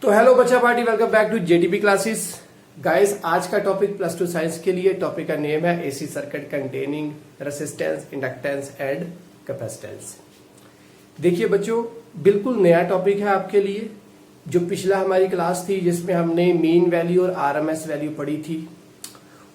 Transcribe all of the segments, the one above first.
तो हेलो बच्चा party, welcome back to JDP classes. Guys, आज का टॉपिक प्लस टू साइंस के लिए टॉपिक का नेम है AC circuit containing resistance, inductance and capacitance. देखिए बच्चों, बिल्कुल नया टॉपिक है आपके लिए। जो पिछला हमारी क्लास थी जिसमें हमने मीन वैल्यू और आरएमएस वैल्यू पढ़ी थी,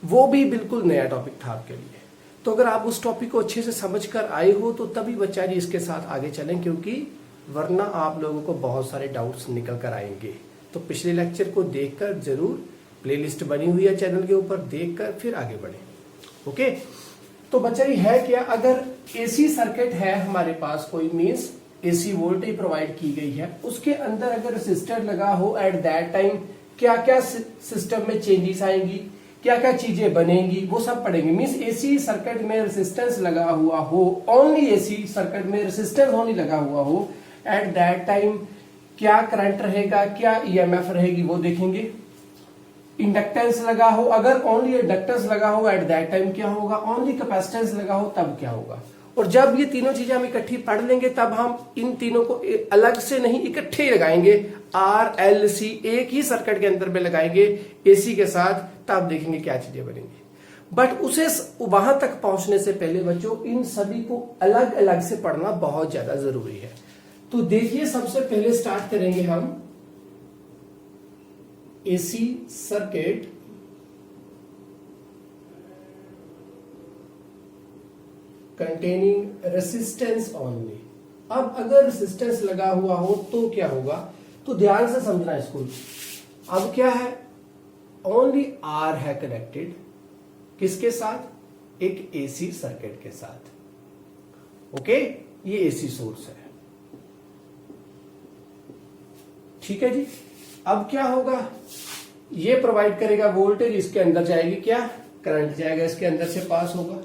वो भी बिल्कुल नया टॉपिक था आपके लिए। तो अगर आप उस टॉपिक को अच्छे से समझ कर आए हो तो तभी बच्चा जी इसके साथ आगे चलें, क्योंकि वरना आप लोगों को बहुत सारे डाउट्स निकल कर आएंगे। तो पिछले लेक्चर को देखकर जरूर, प्लेलिस्ट बनी हुई है चैनल के ऊपर, देखकर फिर आगे बढ़ें। ओके, तो बच्चा ये है क्या, अगर एसी सर्किट है हमारे पास, कोई मींस एसी वोल्टेज प्रोवाइड की गई है, उसके अंदर अगर रेसिस्टर लगा हो, एट दैट टाइम क्या क्या सिस्टम में चेंजेस आएंगी, क्या क्या चीजें बनेंगी, वो सब पढ़ेंगे। मींस एसी सर्किट में रेसिस्टेंस लगा हुआ हो, ओनली एसी सर्किट में रेसिस्टेंस ओनली लगा हुआ हो, एट दैट टाइम क्या करंट रहेगा, क्या ईएमएफ रहेगी, वो देखेंगे। इंडक्टेंस लगा हो, अगर ओनली इंडक्टेंस लगा हो एट दैट टाइम क्या होगा, ओनली कैपेसिटेंस लगा हो तब क्या होगा। और जब ये तीनों चीजें हम इकट्ठी पढ़ लेंगे तब हम इन तीनों को अलग से नहीं, इकट्ठे ही लगाएंगे। आर एल सी एक ही सर्किट के अंदर में लगाएंगे एसी के साथ, तब देखेंगे क्या चीजें बनेंगी। बट उसे वहां तक पहुंचने से पहले बच्चों इन सभी को अलग अलग से पढ़ना बहुत ज्यादा जरूरी है। तो देखिए, सबसे पहले स्टार्ट करेंगे हम AC circuit containing resistance only. अब अगर रेसिस्टेंस लगा हुआ हो तो क्या होगा, तो ध्यान से समझना इसको। अब क्या है, ओनली आर है कनेक्टेड किसके साथ, एक एसी सर्किट के साथ। ओके, ये एसी सोर्स है, ठीक है जी। अब क्या होगा, ये प्रोवाइड करेगा वोल्टेज, इसके अंदर जाएगी क्या, करंट जाएगा, इसके अंदर से पास होगा।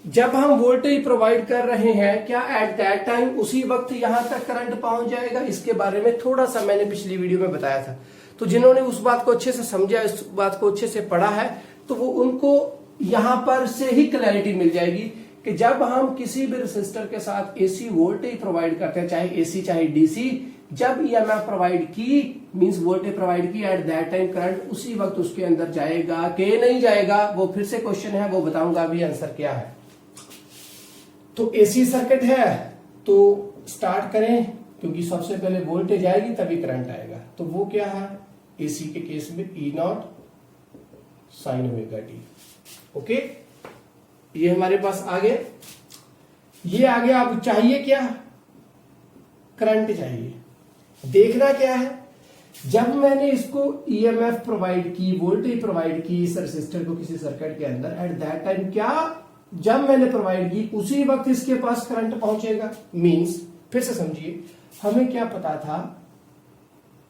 जब हम वोल्टेज प्रोवाइड कर रहे हैं, क्या एट दैट टाइम उसी वक्त यहां तक करंट पहुंच जाएगा। इसके बारे में थोड़ा सा मैंने पिछली वीडियो में बताया था। तो जिन्होंने उस बात को अच्छे से समझा, इस बात को अच्छे से पढ़ा है, तो वो उनको यहां पर से ही क्लैरिटी मिल जाएगी कि जब हम किसी भी रेसिस्टर के साथ एसी वोल्टेज प्रोवाइड करते हैं, चाहे एसी चाहे डीसी, जब ईएमएफ प्रोवाइड की मींस वोल्टेज प्रोवाइड की, एट दैट टाइम करंट उसी वक्त उसके अंदर जाएगा कि नहीं जाएगा, वो फिर से क्वेश्चन है, वो बताऊंगा अभी आंसर क्या है। तो एसी सर्किट है तो स्टार्ट करें, क्योंकि सबसे पहले वोल्टेज आएगी तभी करंट आएगा। तो वो क्या है, एसी के केस में E naught sine omega T. Okay, ये हमारे पास आ गया, ये आ गया। अब चाहिए क्या, करंट चाहिए। देखना क्या है, जब मैंने इसको ईएमएफ प्रोवाइड की, वोल्टेज प्रोवाइड की इस रेसिस्टर को किसी सर्किट के अंदर, एट दैट टाइम क्या, जब मैंने प्रोवाइड की उसी वक्त इसके पास करंट पहुंचेगा। मींस फिर से समझिए, हमें क्या पता था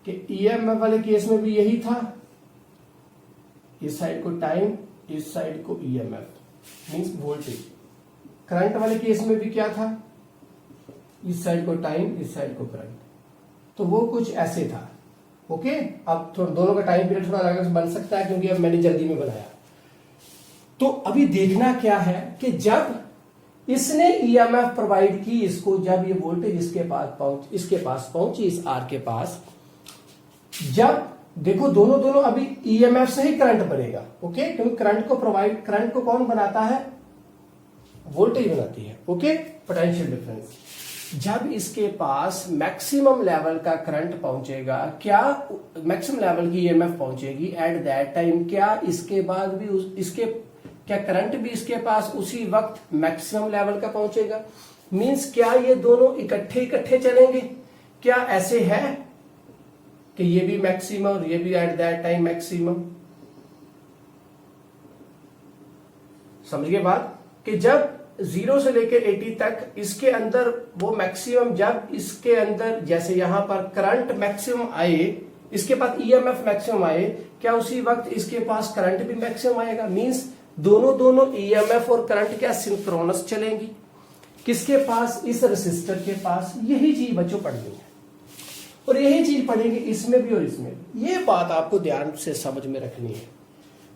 कि ईएमएफ वाले केस में भी यही था, इस साइड को टाइम, इस साइड को ईएमएफ मींस वोल्टेज। करंट वाले केस में भी क्या था, इस साइड को टाइम, इस साइड को करंट। तो वो कुछ ऐसे था। ओके, अब दोनों का टाइम पीरियड थोड़ा अलग बन सकता है क्योंकि अब मैंने जल्दी में बनाया। तो अभी देखना क्या है कि जब इसने ईएमएफ प्रोवाइड की इसको, जब ये वोल्टेज इसके पास पहुंची, इस आर के पास, जब देखो दोनों अभी ईएमएफ से ही करंट बनेगा। ओके, क्योंकि करंट को कौन बनाता है, वोल्टेज बनाती है। Okay, potential difference. जब इसके पास मैक्सिमम लेवल का करंट पहुंचेगा, क्या मैक्सिमम लेवल की ईएमएफ पहुंचेगी, एट दैट टाइम क्या इसके बाद भी इसके क्या करंट भी इसके पास उसी वक्त मैक्सिमम लेवल का पहुंचेगा। मींस क्या ये दोनों इकट्ठे चलेंगे, क्या ऐसे है कि ये भी मैक्सिमम और ये भी एट दैट टाइम मैक्सिमम। समझिए बात, कि जब 0 से लेकर 80 तक इसके अंदर वो मैक्सिमम, जब इसके अंदर जैसे यहां पर करंट मैक्सिमम आए, इसके पास ईएमएफ मैक्सिमम आए, क्या उसी वक्त इसके पास करंट भी मैक्सिमम आएगा। मींस दोनों ईएमएफ और करंट क्या सिंक्रोनस चलेंगी। किसके पास, इस रेसिस्टर के पास। यही चीज बच्चों पढ़नी है और यही चीज पढ़ेंगे इसमें भी और इसमें भी। ये बात आपको ध्यान से समझ में रखनी है।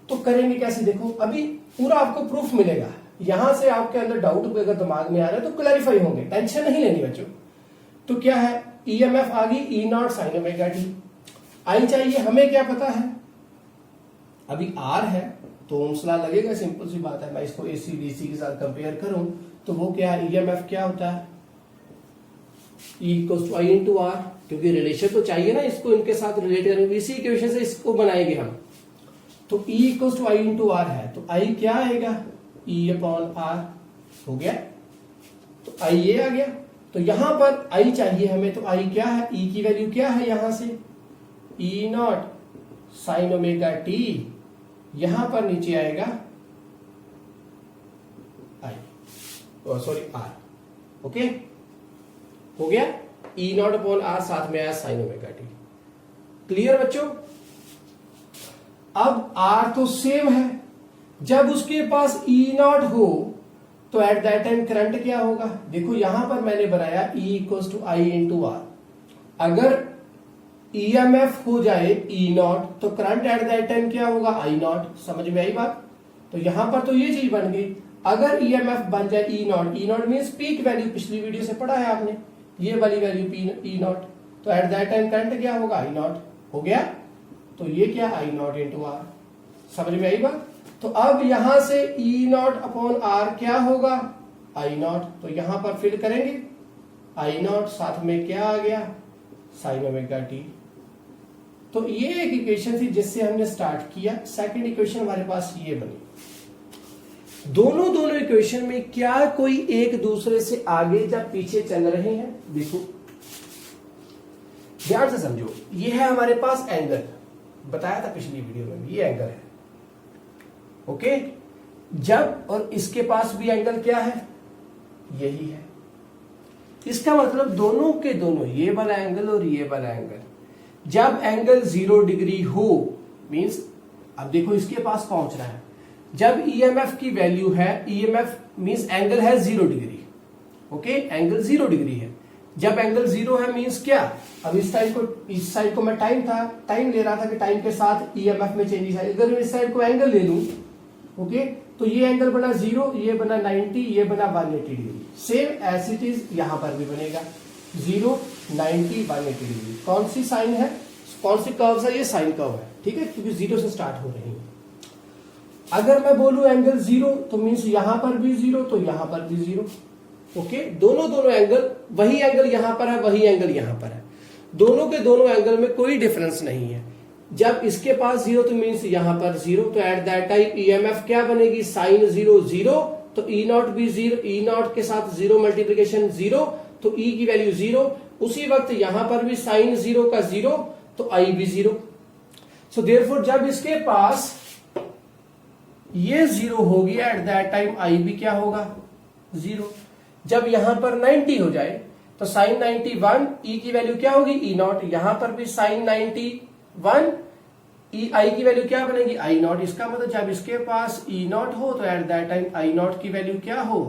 तो करेंगे कैसे, देखो अभी पूरा आपको प्रूफ मिलेगा। यहां से आपके अंदर डाउट अगर दिमाग में आ रहा है तो क्लैरिफाई होंगे, टेंशन नहीं लेनी बच्चों। तो क्या है, ईएमएफ आ गई ई नॉट साइन ओमेगा टी। आई चाहिए, हमें क्या पता है, अभी आर है तो ओम्स लॉ लगेगा, सिंपल सी बात है। मैं इसको एसी डीसी के साथ कंपेयर करूं तो वो क्या है, ईएमएफ क्या होता है, E equal to I into R, क्योंकि रिलेशन तो चाहिए ना इसको इनके साथ रिलेट करेंगे, इसी इक्वेशन से इसको बनाएंगे हम। तो E equal to I into R है, तो I क्या आएगा, E अपॉन आर हो गया, तो I ये आ गया। तो यहां पर I चाहिए हमें, तो I क्या है, E की वैल्यू क्या है यहां से, E not sine omega T, यहां पर नीचे आएगा I, सॉरी R, ओके हो गया। E नॉट अपॉन आर साथ में आया साइन ओमेगा टी, क्लियर बच्चों। अब R तो सेम है, जब उसके पास E नॉट हो तो एट दैट टाइम करंट क्या होगा, देखो यहां पर मैंने बनाया E equal to I into R, अगर ईएमएफ हो जाए E नॉट तो करंट एट दैट टाइम क्या होगा, आई नॉट, समझ में आई बात। तो यहां पर तो ये चीज बन गई, अगर ईएमएफ बन जाए E not means peak value, पिछली वीडियो से पढ़ा है आपने, ये वाली वैल्यू E नॉट, तो एट दैट टाइम करंट क्या होगा, आई नॉट हो गया। तो ये क्या, आई नॉट इंटू आर, समझ में आई बात। तो अब यहां से E नॉट अपॉन आर क्या होगा, आई नॉट, तो यहां पर फिल करेंगे आई नॉट, साथ में क्या आ गया, साइन ओमेगा टी। तो ये एक इक्वेशन थी जिससे हमने स्टार्ट किया। सेकंड इक्वेशन हमारे पास ये बनी। दोनों इक्वेशन में क्या कोई एक दूसरे से आगे या पीछे चल रहे हैं, देखो ध्यान से समझो। ये है हमारे पास एंगल, बताया था पिछली वीडियो में, ये एंगल है, ओके। जब और इसके पास भी एंगल क्या है, यही है। इसका मतलब दोनों के दोनों, ये वाला एंगल और ये वाला एंगल, जब एंगल 0 डिग्री हो, मींस अब देखो इसके पास पहुंच रहा है, जब ईएमएफ की वैल्यू है, ईएमएफ मींस एंगल है 0 डिग्री, ओके, एंगल 0 डिग्री है। जब एंगल 0 है मींस क्या, अब इस साइड को मैं टाइम ले रहा था कि टाइम के साथ ईएमएफ में चेंजेस है। अगर इस साइड को एंगल ले लूं, ओके, तो ये एंगल बना 0, ये बना 90, ये बना 180 डिग्री। सेम एज इट इज यहां पर भी बनेगा 0, 90, 180 डिग्री। कौन सी साइन है, कौन सी कर्व है, ये साइन कर्व है, ठीक है, क्योंकि 0 से स्टार्ट हो रही है। अगर मैं बोलूं एंगल 0 तो मीन्स यहां पर भी 0, तो यहां पर भी 0, ओके। दोनों एंगल, वही एंगल यहां पर है, वही एंगल यहां पर है, दोनों के दोनों एंगल में कोई डिफरेंस नहीं है। जब इसके पास 0 तो मीन्स यहां पर 0, तो एट दैट टाइम ईएमएफ क्या बनेगी, साइन 0 0, तो E नॉट भी 0, E नॉट के साथ 0 मल्टीप्लीकेशन 0, तो E की वैल्यू 0। उसी वक्त यहां पर भी साइन 0 का 0, तो I भी 0। सो देयरफॉर जब इसके पास ये 0 होगी, एट दैट टाइम I भी क्या होगा, 0। जब यहां पर 90 हो जाए तो साइन 91, E की वैल्यू क्या होगी, E नॉट, यहां पर भी साइन 91, I की वैल्यू क्या बनेगी, आई नॉट। इसका मतलब जब इसके पास E नॉट हो तो eight that time I not की वैल्यू क्या हो,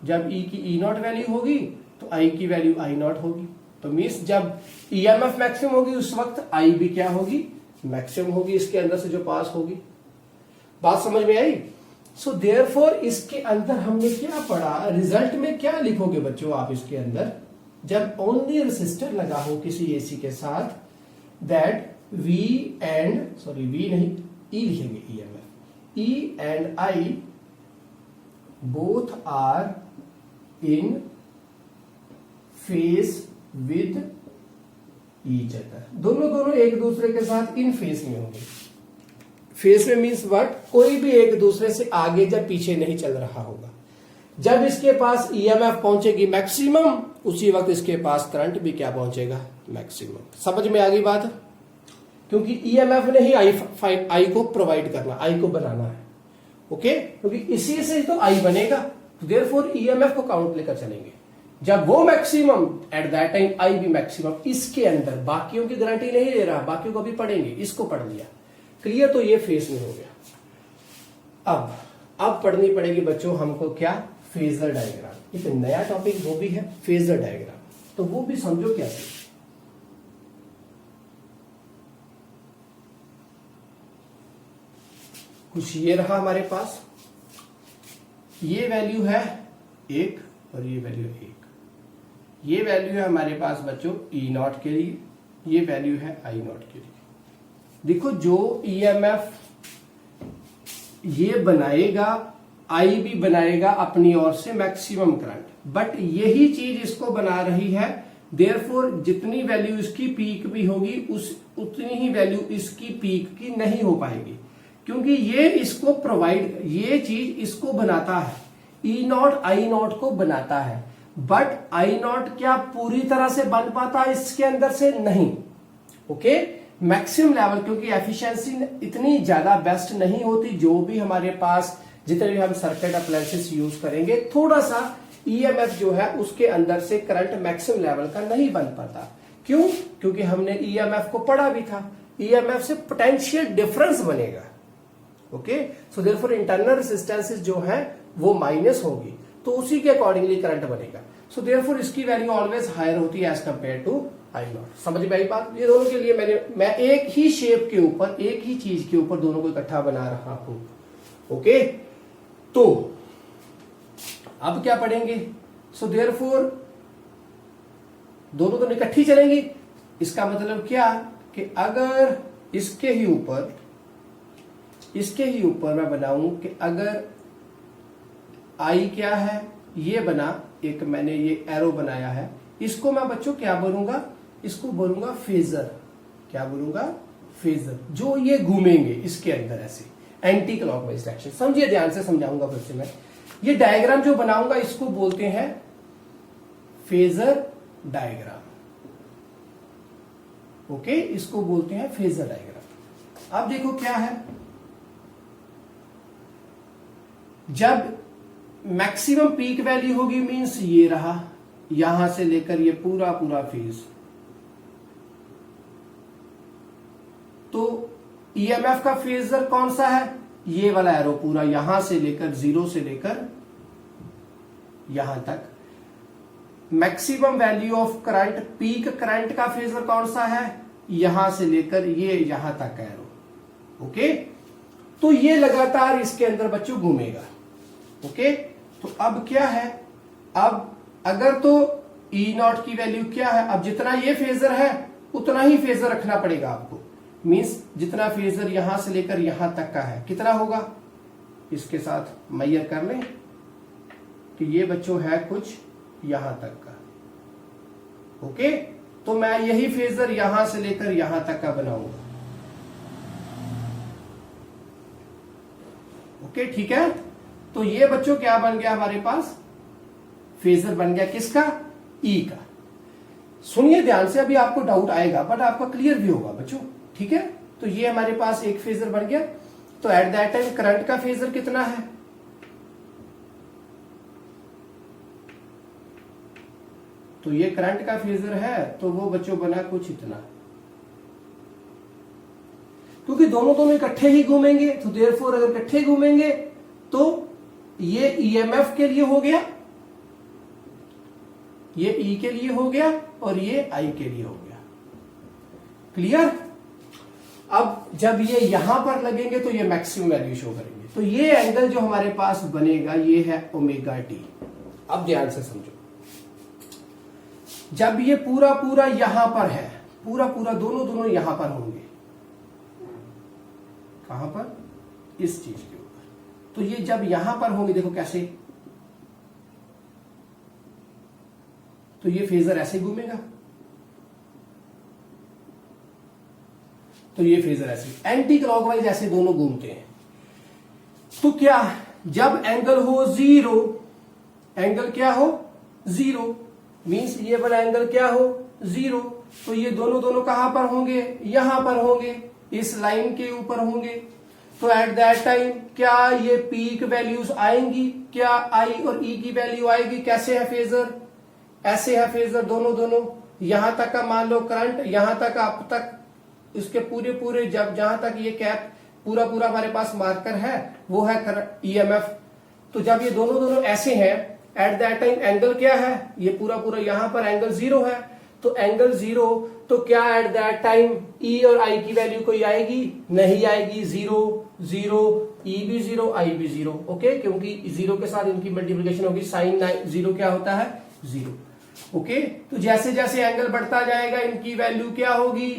जब E की E नॉट वैल्यू होगी तो I की वैल्यू आई नॉट होगी। तो मीन्स जब ईएमएफ मैक्सिमम होगी उस वक्त I भी क्या होगी, मैक्सिमम होगी, इसके अंदर से जो पास होगी। बात समझ में आई। सो देयरफॉर इसके अंदर हमने क्या पढ़ा, रिजल्ट में क्या लिखोगे बच्चों आप इसके अंदर, जब ओनली रेसिस्टर लगा हो किसी एसी के साथ, दैट V नहीं, E लिखेंगे, EMF, E and I both are in phase with each other. दोनों एक दूसरे के साथ इन फेज में होंगे। फेज में मीन्स व्हाट, कोई भी एक दूसरे से आगे या पीछे नहीं चल रहा होगा। जब इसके पास ईएमएफ पहुंचेगी मैक्सिमम, उसी वक्त इसके पास करंट भी क्या पहुंचेगा, मैक्सिमम। समझ में आ गई बात, क्योंकि ईएमएफ ने ही आई को प्रोवाइड करना, आई को बनाना है, ओके, क्योंकि इसी से तो आई बनेगा। देयरफॉर ईएमएफ को काउंट लेकर चलेंगे। जब वो maximum, eight that time I भी मैक्सिमम। इसके अंदर बाकियों की गारंटी नहीं ले रहा, बाकियों को भी पढ़ेंगे, इसको पढ़ लिया, क्लियर। तो ये फेज में हो गया। अब पढ़नी पड़ेगी बच्चों हमको क्या, फेजर डायग्राम। एक नया टॉपिक वो भी है, फेजर डायग्राम, तो वो भी समझो कैसे। कुछ ये रहा हमारे पास, ये वैल्यू है 1 और ये वैल्यू 1। ये वैल्यू है हमारे पास बच्चों E नॉट के लिए, ये वैल्यू है आई नॉट के लिए। देखो जो ईएमएफ ये बनाएगा, आई भी बनाएगा अपनी ओर से मैक्सिमम करंट, बट यही चीज इसको बना रही है। देयरफॉर जितनी वैल्यू इसकी पीक भी होगी उतनी ही वैल्यू इसकी पीक की नहीं हो पाएगी, क्योंकि ये इसको प्रोवाइड, ये चीज इसको बनाता है, ई नॉट आई नॉट को बनाता है, बट आई नॉट क्या पूरी तरह से बन पाता है इसके अंदर से? नहीं। ओके, मैक्सिमम लेवल, क्योंकि एफिशिएंसी इतनी ज्यादा बेस्ट नहीं होती। जो भी हमारे पास जितने भी हम सर्किट अप्लायंसेस यूज करेंगे, थोड़ा सा ईएमएफ जो है उसके अंदर से करंट मैक्सिमम लेवल का नहीं बन पाता। क्यों? क्योंकि हमने ईएमएफ को पढ़ा भी था, ईएमएफ से पोटेंशियल डिफरेंस बनेगा। Okay, so therefore internal resistances जो है वो माइनस होगी, तो उसी के अकॉर्डिंगली करंट बनेगा। सो देयरफॉर इसकी वैल्यू ऑलवेज हायर होती है as compare to I naught. समझ में आई बात? ये दोनों के लिए मैं एक ही शेप के ऊपर, एक ही चीज के ऊपर दोनों को इकट्ठा बना रहा हूं। ओके, तो अब क्या पढ़ेंगे? सो देयरफॉर दोनों तो इकट्ठी चलेंगी। इसका मतलब क्या कि अगर इसके ही ऊपर मैं बनाऊं कि अगर आई क्या है, ये बना, एक मैंने ये एरो बनाया है, इसको मैं बच्चों क्या बोलूंगा? इसको बोलूंगा फेजर। क्या बोलूंगा? फेजर। जो ये घूमेंगे इसके अंदर ऐसे एंटी क्लॉकवाइज डायरेक्शन। समझिए, ध्यान से समझाऊंगा फिर से मैं। ये डायग्राम जो बनाऊंगा इसको बोलते हैं फेजर डायग्राम। ओके, इसको बोलते हैं फेजर डायग्राम। अब देखो क्या है, जब मैक्सिमम पीक वैल्यू होगी, मींस ये रहा, यहां से लेकर ये पूरा फेज, तो ईएमएफ का फेजर कौन सा है? ये वाला एरो पूरा, यहां से लेकर, जीरो से लेकर यहां तक। Maximum value of current, peak current का फेजर कौन सा है? यहां से लेकर ये यहां तक एरो। ओके, तो ये लगातार इसके अंदर बच्चों घूमेगा। ओके, तो अब क्या है, अब अगर तो ई नॉट की वैल्यू क्या है, अब जितना ये फेजर है उतना ही फेजर रखना पड़ेगा आपको। मींस जितना फेजर यहां से लेकर यहां तक का है, कितना होगा? इसके साथ मैयर कर लें कि ये बच्चों है कुछ यहां तक का। ओके, तो मैं यही फेजर यहां से लेकर यहां तक का बनाऊंगा। ओके, ठीक है। तो ये बच्चों क्या बन गया हमारे पास? फेजर बन गया किसका? ई का। सुनिए ध्यान से, अभी आपको डाउट आएगा बट आपका क्लियर भी होगा बच्चों, ठीक है। तो ये हमारे पास एक फेजर बन गया। तो एट दैट टाइम करंट का फेजर कितना है? तो ये करंट का फेजर है, तो वो बच्चों बना कुछ इतना, क्योंकि दोनों इकट्ठे ही घूमेंगे। तो देयरफॉर अगर इकट्ठे घूमेंगे तो ये ईएमएफ के लिए हो गया, ये ई के लिए हो गया और ये आई के लिए हो गया। क्लियर? अब जब ये यहां पर लगेंगे तो ये मैक्सिमम वैल्यू शो करेंगे। तो ये एंगल जो हमारे पास बनेगा ये है ओमेगा टी। अब ध्यान से समझो, जब ये पूरा यहां पर है, पूरा दोनों यहां पर होंगे। कहां पर? इस चीज के ऊपर। तो ये जब यहां पर होंगे, देखो कैसे, तो ये फेजर ऐसे घूमेगा, तो ये फेजर ऐसे एंटी क्लॉकवाइज ऐसे दोनों घूमते हैं। तो क्या, जब एंगल हो जीरो, एंगल क्या हो? जीरो, मींस ये वाला एंगल क्या हो? जीरो। तो ये दोनों कहां पर होंगे? यहां पर होंगे, इस लाइन के ऊपर होंगे। तो एट दैट टाइम क्या ये पीक वैल्यूज आएंगी? क्या आई और ई की वैल्यू आएगी? कैसे है फेजर? ऐसे है फेजर, दोनों यहां तक का मान लो करंट, यहां तक आप तक इसके पूरे जब जहां तक ये कैप पूरा हमारे पास मार्कर है वो है ईएमएफ। तो जब ये दोनों ऐसे हैं, एट दैट टाइम एंगल क्या है? ये पूरा यहां पर एंगल जीरो है। तो एंगल जीरो, तो क्या एट दैट टाइम ई और आई की वैल्यू कोई आएगी? नहीं आएगी। जीरो, ई भी जीरो, आई भी जीरो। ओके, क्योंकि जीरो के साथ इनकी मल्टीप्लिकेशन होगी, साइन जीरो क्या होता है? जीरो। ओके, तो जैसे जैसे एंगल बढ़ता जाएगा इनकी वैल्यू क्या होगी,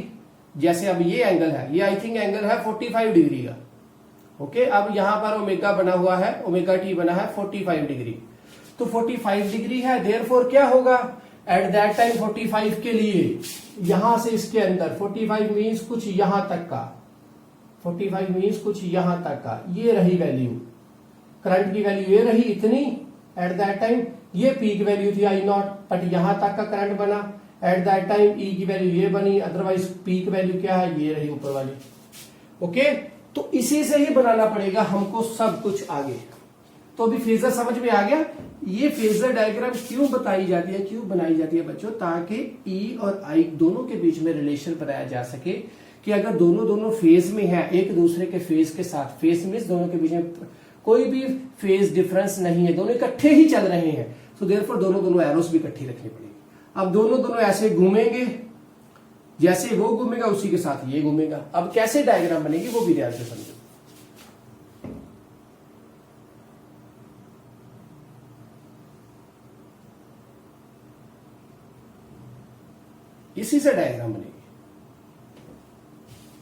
जैसे अब ये एंगल है, ये आई थिंक एंगल है 45 डिग्री का। ओके, अब यहां पर ओमेगा बना हुआ है, ओमेगा टी बना है 45 डिग्री, तो 45 डिग्री है, देयरफॉर क्या होगा एट दैट टाइम 45 के लिए यहां से इसके अंदर 45 मीन्स कुछ यहां तक का, 45 मीन्स कुछ यहां तक का, ये रही वैल्यू, करंट की वैल्यू ये रही इतनी एट दैट टाइम, ये पीक वैल्यू थी आई नॉट, बट यहां तक का करंट बना एट दैट टाइम, ई की वैल्यू ये बनी, अदरवाइज पीक वैल्यू क्या है, ये रही ऊपर वाली। ओके, तो इसी से ही बनाना पड़ेगा हमको सब कुछ आगे। तो अभी फेजर समझ में आ गया, ये फेजर डायग्राम क्यों बताई जाती है, क्यों बनाई जाती है बच्चों, ताकि ई और आई दोनों के बीच में रिलेशन बनाया जा सके कि अगर दोनों फेज में है, एक दूसरे के फेज के साथ, फेज मींस दोनों के बीच में कोई भी फेज डिफरेंस नहीं है, दोनों इकट्ठे ही चल रहे हैं, सो देयरफॉर दोनों एरोस भी इकट्ठी रखनी पड़ेगी। अब दोनों ऐसे घूमेंगे, जैसे वो घूमेगा उसी के साथ ये घूमेगा। अब कैसे डायग्राम बनेगी वो भी ध्यान से समझो। इसी से डायग्राम बनेगी।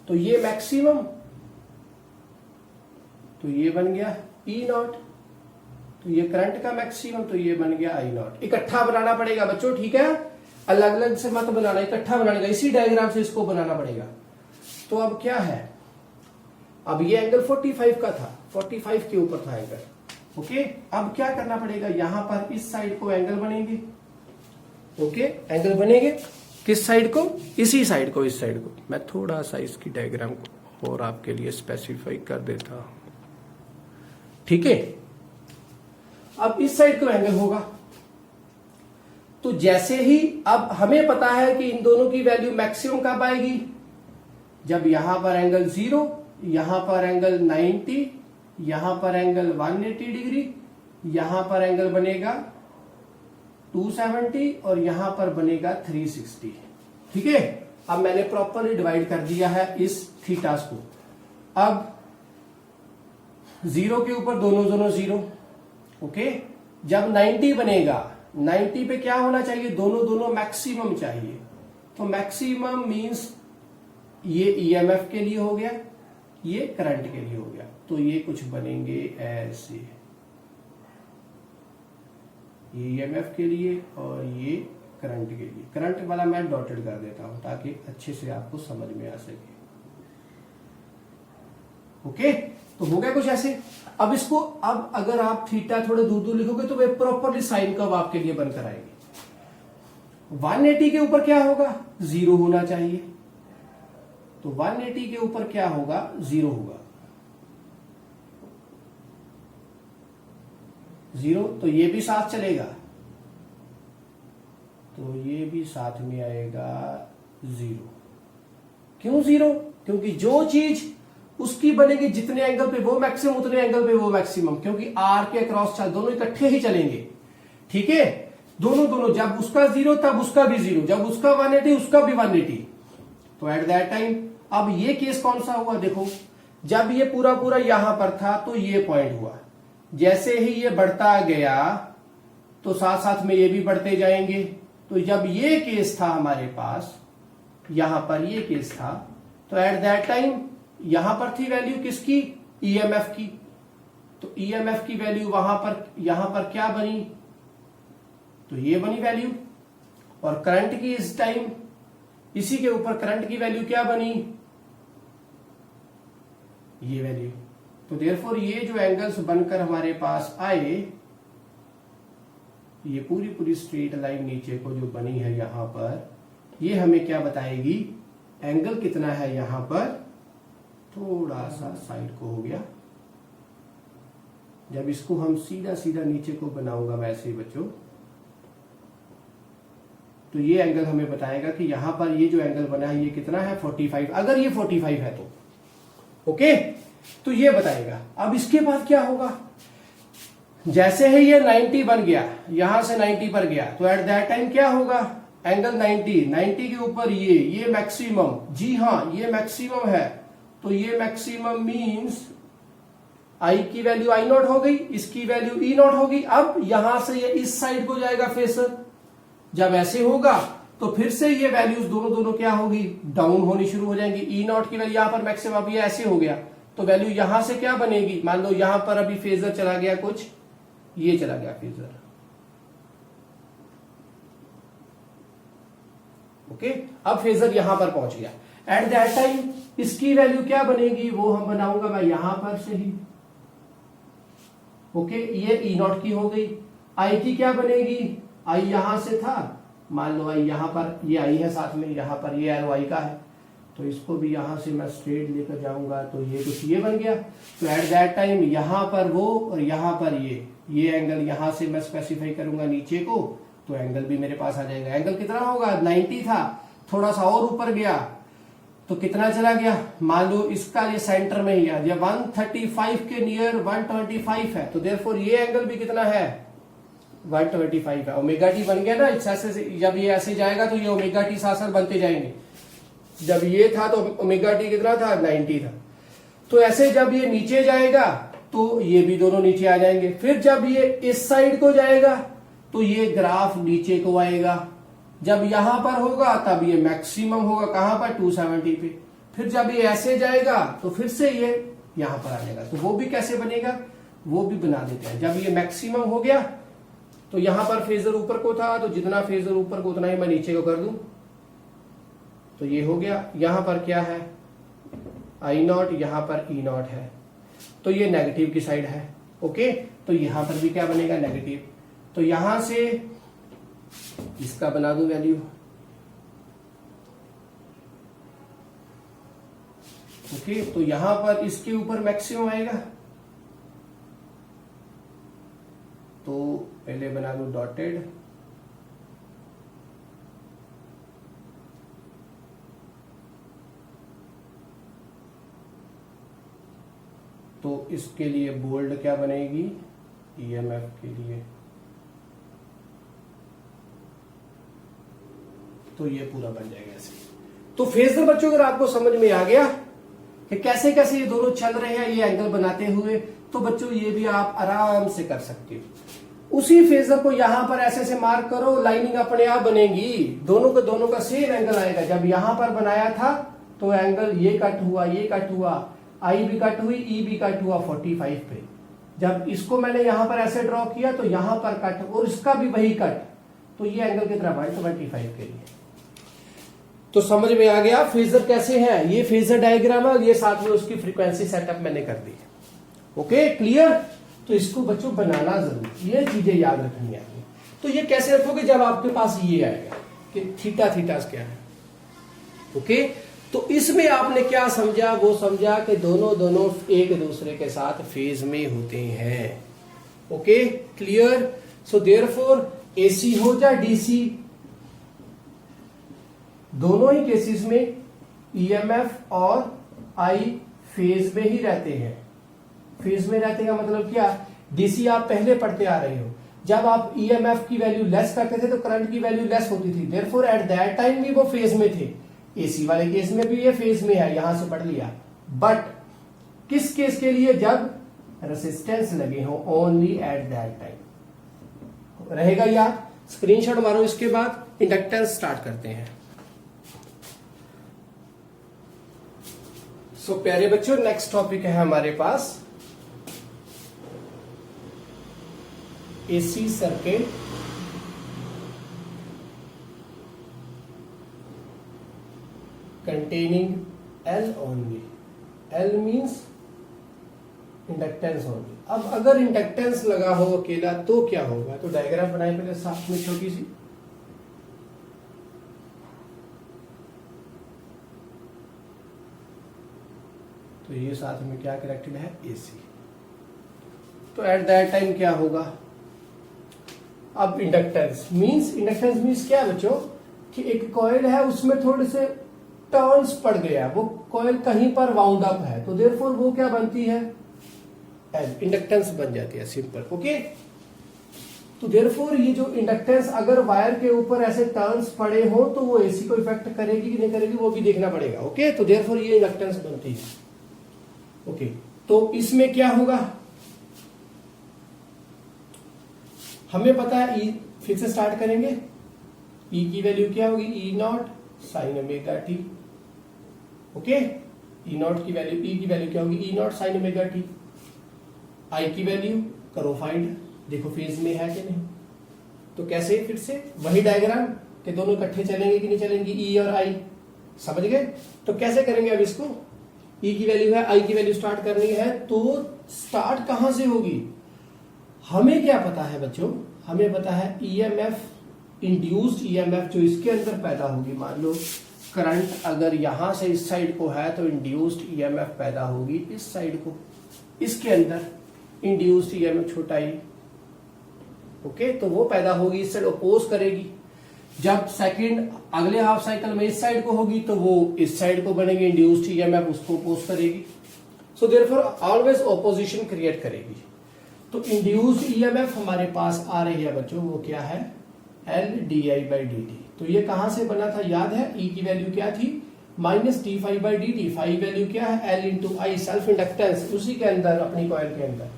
तो ये मैक्सिमम, तो ये बन गया ई नॉट, तो ये करंट का मैक्सिमम, तो ये बन गया आई नॉट। इकट्ठा बनाना पड़ेगा बच्चों, ठीक है, अलग अलग से मत बनाना, इकट्ठा बनाने का, इसी डायग्राम से इसको बनाना पड़ेगा। तो अब क्या है, अब ये एंगल 45 का था, 45 के ऊपर था एंगल। ओके, अब क्या करना पड़ेगा, यहां पर इस साइड को एंगल बनेंगे। ओके, एंगल बनेंगे किस साइड को, इसी साइड को, इस साइड को। मैं थोड़ा सा इसकी डायग्राम को और आपके लिए स्पेसिफाई कर देता हूं, ठीक है। अब इस साइड को एंगल होगा, तो जैसे ही अब हमें पता है कि इन दोनों की वैल्यू मैक्सिमम कब आएगी, जब यहां पर एंगल 0, यहां पर एंगल 90, यहां पर एंगल 180 डिग्री, यहां पर एंगल बनेगा 270 और यहां पर बनेगा 360। ठीक है, अब मैंने प्रॉपरली डिवाइड कर दिया है इस थीटास को। अब 0 के ऊपर दोनों 0। ओके, जब 90 बनेगा, 90 पे क्या होना चाहिए, दोनों मैक्सिमम चाहिए। तो मैक्सिमम मींस ये ईएमएफ के लिए हो गया, ये करंट के लिए हो गया, तो ये कुछ बनेंगे ऐसे, ये ईएमएफ के लिए और ये करंट के लिए। करंट वाला मैं डॉटेड कर देता हूं ताकि अच्छे से आपको समझ में आ सके। ओके, तो हो गया कुछ ऐसे। अब इसको, अब अगर आप थीटा थोड़े दूर दूर लिखोगे तो वे प्रॉपरली साइन कर्व आपके लिए बनकर आएगी। 180 के ऊपर क्या होगा, 0 होना चाहिए, तो 180 के ऊपर क्या होगा, 0 होगा, 0, तो ये भी साथ चलेगा, तो ये भी साथ में आएगा 0। क्यों 0? क्योंकि जो चीज उसकी बनेगी जितने एंगल पे वो मैक्सिमम, उतने एंगल पे वो मैक्सिमम, क्योंकि आर के अक्रॉस चल, दोनों इकट्ठे ही चलेंगे। ठीक है, दोनों, जब उसका 0 तब उसका भी 0, जब उसका 180 उसका भी 180। तो एट दैट टाइम, अब ये केस कौन सा हुआ, देखो, जब ये पूरा यहां पर था तो ये पॉइंट हुआ, जैसे ही ये बढ़ता गया तो साथ साथ में ये भी बढ़ते जाएंगे। तो जब ये केस था हमारे पास, यहां पर ये केस था, तो एट दैट टाइम यहां पर थी वैल्यू किसकी, ईएमएफ की, तो ईएमएफ की वैल्यू वहां पर, यहां पर क्या बनी, तो ये बनी वैल्यू, और करंट की इस टाइम, इसी के ऊपर करंट की वैल्यू क्या बनी, ये वैल्यू। तो देयरफॉर ये जो एंगल्स बनकर हमारे पास आए, ये पूरी स्ट्रेट लाइन नीचे को जो बनी है यहां पर, ये हमें क्या बताएगी, एंगल कितना है यहां पर, थोड़ा सा साइड को हो गया। जब इसको हम सीधा नीचे को बनाऊंगा वैसे ही बच्चों, तो ये एंगल हमें बताएगा कि यहां पर ये जो एंगल बना है ये कितना है, 45। अगर ये 45 है तो ओके, तो ये बताएगा। अब इसके बाद क्या होगा, जैसे ही ये 90 बन गया, यहां से 90 पर गया, तो एट दैट टाइम क्या होगा, एंगल 90 के ऊपर ये मैक्सिमम, जी हां ये मैक्सिमम है, तो ये मैक्सिमम मींस आई की वैल्यू I0 हो गई, इसकी वैल्यू E0 होगी। अब यहां से ये इस साइड को जाएगा फेसर, जब ऐसे होगा तो फिर से ये वैल्यूज दोनों दोनों क्या होगी, डाउन होनी शुरू हो जाएंगी। ई नॉट की वैल्यू यहां पर मैक्सिमम, अब ये ऐसे हो गया तो वैल्यू यहां से क्या बनेगी, मान लो यहां पर अभी फेजर चला गया कुछ, ये चला गया फेजर, ओके। अब फेजर यहां पर पहुंच गया, एट दैट टाइम इसकी वैल्यू क्या बनेगी, वो हम बनाऊंगा मैं यहां पर से ही, ओके। ये ई नॉट की हो गई। आई की क्या बनेगी, आई यहां से था, मान लो आई यहां पर, ये आई है साथ में, यहां पर ये एरो आई का है, तो इसको भी यहां से मैं स्ट्रेट लेकर जाऊंगा तो ये कुछ ये बन गया। तो एट दैट टाइम यहां पर वो और यहां पर ये एंगल यहां से मैं स्पेसिफाई करूंगा नीचे को, तो एंगल भी मेरे पास आ जाएगा। एंगल कितना होगा, 90 था, थोड़ा सा और ऊपर गया तो कितना चला गया, मान लो इसका ये सेंटर में ही है, जब 135 के नियर 125 है, तो देयरफॉर ये एंगल भी कितना है, 125 है। ओमेगा टी बन गया ना, ऐसे जब ये ऐसे जाएगा तो ये ओमेगा टी साथ साथ बनते जाएंगे। जब ये था तो ओमेगा टी कितना था, 90 था। तो ऐसे जब ये नीचे जाएगा तो ये भी दोनों नीचे आ जाएंगे। फिर जब ये इस साइड को जाएगा तो ये ग्राफ नीचे को आएगा। जब यहां पर होगा तब ये मैक्सिमम होगा, कहां पर, 270 पे। फिर जब ये ऐसे जाएगा तो फिर से ये यहां पर आ जाएगा। तो वो भी कैसे बनेगा, वो भी बना देते हैं। जब ये मैक्सिमम हो गया तो यहां पर फेजर ऊपर को था, तो जितना फेजर ऊपर को उतना ही मैं नीचे को कर दूं, तो ये हो गया। यहां पर क्या है, आई नॉट, यहां पर ई नॉट है, तो ये नेगेटिव की साइड है, ओके। तो यहां पर भी क्या बनेगा, नेगेटिव। तो यहां से इसका बना दूं वैल्यू, ओके। तो यहां पर इसके ऊपर मैक्सिमम आएगा, तो पहले बना दूं डॉटेड, तो इसके लिए बोल्ड क्या बनेगी, ईएमएफ के लिए, तो ये पूरा बन जाएगा ऐसे। तो फेजर बच्चों अगर आपको समझ में आ गया कि कैसे कैसे ये दोनों चल रहे हैं ये एंगल बनाते हुए, तो बच्चों ये भी आप आराम से कर सकते हो। उसी फेजर को यहां पर ऐसे से मार्क करो, लाइनिंग अपने आप बनेगी, दोनों का सेम एंगल आएगा। जब यहां पर बनाया था तो एंगल ये कट हुआ, ये कट हुआ, आई भी कट हुई, ई भी कट हुआ 45 पे। जब इसको मैंने यहां पर ऐसे ड्रॉ किया तो यहां पर कट और इसका भी वही कट, तो ये एंगल कितना, 125 के लिए। तो समझ में आ गया फेजर कैसे है, ये फेजर डायग्राम है और ये साथ में उसकी फ्रीक्वेंसी सेटअप मैंने कर दी, ओके, क्लियर। तो इसको बच्चों बनाना जरूर, ये चीजें याद रखनी है। तो ये कैसे रखोगे, जब आपके पास ये आएगा कि थीटा क्या है, ओके। तो इसमें आपने क्या समझा, वो समझा कि दोनों एक दूसरे के साथ फेज में होते हैं, okay, clear. So therefore AC हो या डीसी, दोनों ही केसेस में ईएमएफ और आई फेज में ही रहते हैं। फेज में रहते का मतलब क्या, डीसी आप पहले पढ़ते आ रहे हो, जब आप ईएमएफ की वैल्यू लेस करते थे तो करंट की वैल्यू लेस होती थी, देयरफॉर एट दैट टाइम भी वो फेज में थे। एसी वाले केस में भी ये फेज में है, यहां से पढ़ लिया। बट किस केस के लिए, जब रेसिस्टेंस लगे हो, ओनली एट दैट टाइम रहेगा याद। स्क्रीनशॉट मारो, इसके बाद इंडक्टेंस स्टार्ट करते हैं। सो प्यारे बच्चों, नेक्स्ट टॉपिक है हमारे पास AC circuit containing L only. L means inductance only. अब अगर इंडक्टेंस लगा हो अकेला तो क्या होगा, तो डायग्राम बनाए पहले साथ में छोटी सी। तो ये साथ में क्या कनेक्टेड है, एसी। तो एट दैट टाइम क्या होगा, अब इंडक्टेंस मींस क्या बच्चों, कि एक कॉइल है उसमें थोड़े से टर्न्स पड़ गया, वो कॉइल कहीं पर वाउंड अप है, तो देयरफॉर वो क्या बनती है, इंडक्टेंस बन जाती है, सिंपल, ओके। तो देयरफॉर ये जो इंडक्टेंस अगर वायर के ऊपर ऐसे टर्न्स पड़े हो तो वो एसी को इफेक्ट करेगी कि नहीं करेगी, वो भी देखना पड़ेगा, ओके। तो देयरफॉर ये इंडक्टेंस बनती है, ओके। तो इसमें क्या होगा, हमें पता है, ई फिर से स्टार्ट करेंगे, ई की वैल्यू क्या होगी, E naught sine omega T. Okay, E naught की वैल्यू, ई की वैल्यू क्या होगी, E naught sine omega T. I की वैल्यू करो फाइंड, देखो फेज में है कि नहीं। तो कैसे, फिर से वही डायग्राम कि दोनों इकट्ठे चलेंगे कि नहीं चलेंगे, ई और आई, समझ गए। तो कैसे करेंगे अब इसको, ई की वैल्यू है, आई की वैल्यू स्टार्ट करनी है, तो स्टार्ट कहां से होगी, हमें क्या पता है बच्चों, हमें पता है ईएमएफ, इंड्यूस्ड ईएमएफ जो इसके अंदर पैदा होगी, मान लो करंट अगर यहां से इस साइड को है तो इंड्यूस्ड ईएमएफ पैदा होगी इस साइड को, इसके अंदर इंड्यूस्ड ईएमएफ छोटा ई। ओके, तो वो पैदा होगी, इस साइड अपोज करेगी। जब सेकंड अगले हाफ साइकिल में इस साइड को होगी तो वो इस साइड को बनेगी, इंड्यूस्ड ईएमएफ उसको अपोज करेगी। So therefore always opposition create करेगी। तो इंड्यूस्ड ईएमएफ हमारे पास आ रही है बच्चों, वो क्या है, L D I by D T. तो ये कहां से बना था, याद है, ई की वैल्यू क्या थी, minus D five by D T. Five value क्या है, एल इंटू आई, सेल्फ इंडक्टेंस उसी के अंदर, अपनी कॉइल के अंदर।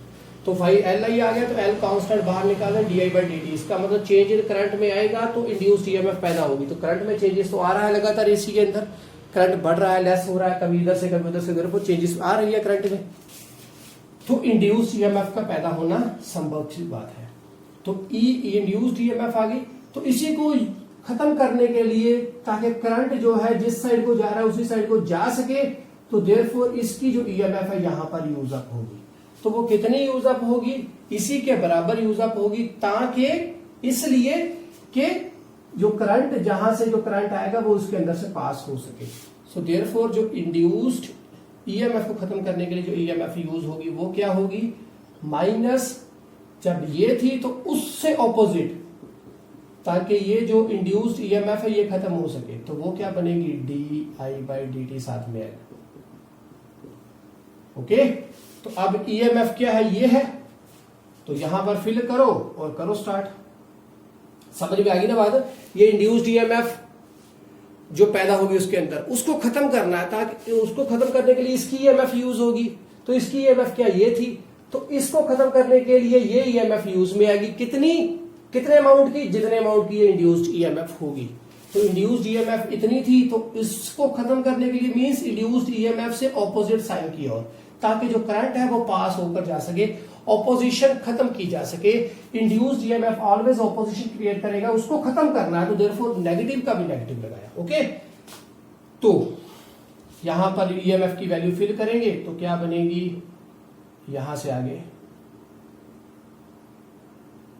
तो फाइव एल आई आ गया, तो एल कांस्टेंट बाहर निकाला, D I by D T. इसका मतलब चेंज इन करंट में आएगा तो इंड्यूस्ड ईएमएफ पैदा होगी। तो करंट में चेंजेस तो आ रहा है लगातार, एसी के अंदर करंट बढ़ रहा है, लेस हो रहा है, कभी इधर से कभी उधर से, वो चेंजेस आ रही है करंट में। तो इंड्यूस्ड ईएमएफ का पैदा होना संभव सी बात है। तो ई इंड्यूस्ड ईएमएफ आ गई। तो इसी को खत्म करने के लिए, ताकि करंट जो है जिस साइड को जा रहा है उसी साइड को जा सके, तो देयरफॉर इसकी जो ईएमएफ है यहां पर यूज अप होगी। तो वो कितनी यूज अप होगी, इसी के बराबर यूज अप होगी, ताकि इसलिए कि जो करंट, जहां से जो करंट आएगा वो उसके अंदर से पास हो सके। सो देयरफॉर जो इंड्यूस्ड ईएमएफ को खत्म करने के लिए जो ईएमएफ यूज होगी वो क्या होगी, माइनस, जब ये थी तो उससे ऑपोजिट, ताकि ये जो इंड्यूस्ड ईएमएफ है ये खत्म हो सके। तो वो क्या बनेगी, D I by D T साथ में आएगा। ओके, तो अब ईएमएफ क्या है, ये है, तो यहां पर फिल करो और करो स्टार्ट। समझ में आ गई ना बात। ये इंड्यूस्ड ईएमएफ जो पैदा होगी उसके अंदर, उसको खत्म करना है, ताकि उसको खत्म करने के लिए इसकी ईएमएफ यूज होगी। तो इसकी ईएमएफ क्या, ये थी, तो इसको खत्म करने के लिए ये ईएमएफ यूज में आएगी। कितने अमाउंट की, जितने अमाउंट की ये इंड्यूस्ड ईएमएफ होगी। तो इंड्यूस्ड ईएमएफ इतनी थी, तो इसको खत्म करने के लिए मींस इंड्यूस्ड ईएमएफ से ऑपोजिट साइन की ओर, ताकि जो करंट है वो पास होकर जा सके, ऑपोजिशन खत्म की जा सके। Induced EMF always opposition create करेगा, उसको खत्म करना है, तो देयरफॉर नेगेटिव का भी नेगेटिव लगाया। ओके, तो यहां पर ईएमएफ की वैल्यू फिल करेंगे तो क्या बनेगी, यहां से आगे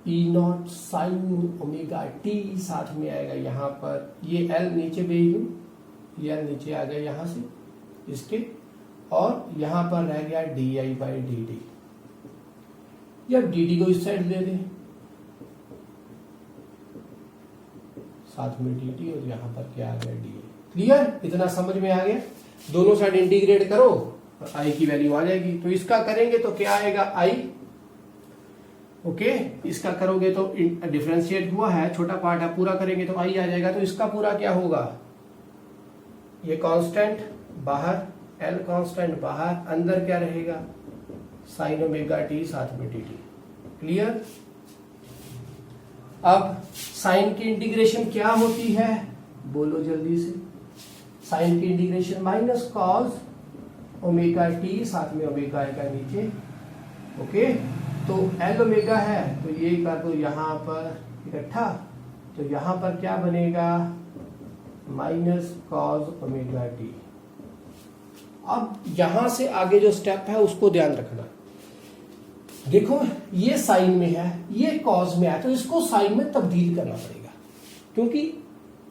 ई नॉट साइन ओमेगा टी साथ में आएगा। यहां पर ये एल नीचे भेज दू, ये एल नीचे आ गया यहां से इसके, और यहां पर रह गया D I by D T. जब डी टी को इस साइड दे दें, साथ में डी टी, और यहां पर क्या आ गया डी। क्लियर, इतना समझ में आ गया। दोनों साइड इंटीग्रेट करो और आई की वैल्यू आ जाएगी। तो इसका करेंगे तो क्या आएगा, आई। ओके, इसका करोगे तो डिफरेंशिएट हुआ है, छोटा पार्ट है, पूरा करेंगे तो आई आ जाएगा। तो इसका पूरा क्या होगा, ये कांस्टेंट बाहर, एल कांस्टेंट बाहर, अंदर क्या रहेगा, साइन ओमेगा टी साथ में डी टी। क्लियर। अब साइन की इंटीग्रेशन क्या होती है, बोलो जल्दी से। साइन की integration minus cos omega T साथ में ओमेगा आएगा नीचे। ओके, तो एल ओमेगा है तो ये कर दो यहां पर इकट्ठा, तो यहां पर क्या बनेगा, माइनस कॉस ओमेगा टी। अब यहां से आगे जो स्टेप है उसको ध्यान रखना। देखो ये साइन में है, ये कॉस में है, तो इसको साइन में तब्दील करना पड़ेगा, क्योंकि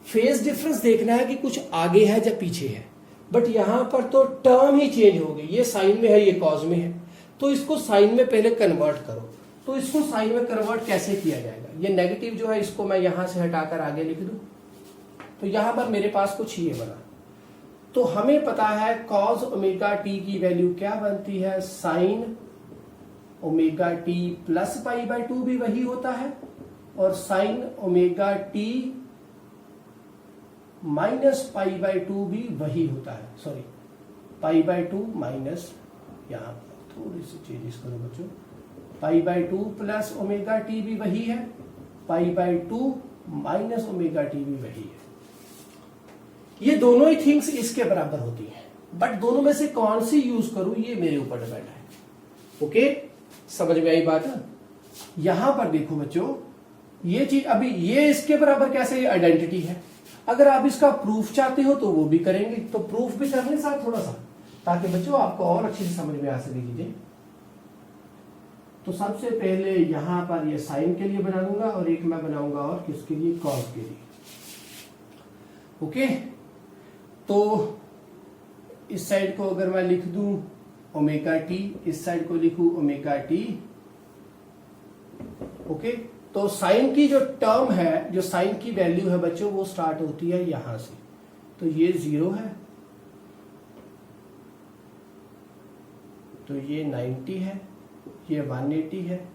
फेज डिफरेंस देखना है कि कुछ आगे है या पीछे है। बट यहां पर तो टर्म ही चेंज हो गई, ये साइन में है ये कॉस में है, तो इसको साइन में पहले कन्वर्ट करो। तो इसको साइन में कन्वर्ट कैसे किया जाएगा, ये नेगेटिव जो है इसको मैं यहां से हटाकर आगे लिख दूं, तो यहां पर मेरे पास कुछ ये बना। तो हमें पता है कॉस ओमेगा टी की वैल्यू क्या बनती है, sign omega T plus pi by 2 भी वही होता है, और sign omega T minus pi by 2 भी वही होता है। सॉरी, पाई बाय 2 माइनस, यहां थोड़ी सी चेंजेस करो बच्चों, पाई बाय 2 प्लस ओमेगा टी भी वही है, पाई बाय 2 माइनस ओमेगा टी भी वही है। ये दोनों ही थिंग्स इसके बराबर होती हैं, बट दोनों में से कौन सी यूज करूं ये मेरे ऊपर डिपेंड है। ओके, समझ में आई बात? यहां पर देखो बच्चों, ये चीज अभी ये इसके बराबर कैसे आइडेंटिटी है। अगर आप इसका प्रूफ चाहते हो तो वो भी करेंगे, तो प्रूफ भी कर लें साथ थोड़ा सा, ताकि बच्चों आपको और अच्छे से समझ में आ सके चीजें। तो सबसे पहले यहां पर ये साइन के लिए बना लूंगा और एक मैं बनाऊंगा और किसके लिए, कॉस के लिए। ओके, तो इस साइड को अगर मैं लिख दूं ओमेगा टी, इस साइड को लिखूं ओमेगा टी। ओके, तो साइन की जो टर्म है, जो साइन की वैल्यू है बच्चों, वो स्टार्ट होती है यहां से। तो ये 0 है, तो ये 90 है, ये 180 है,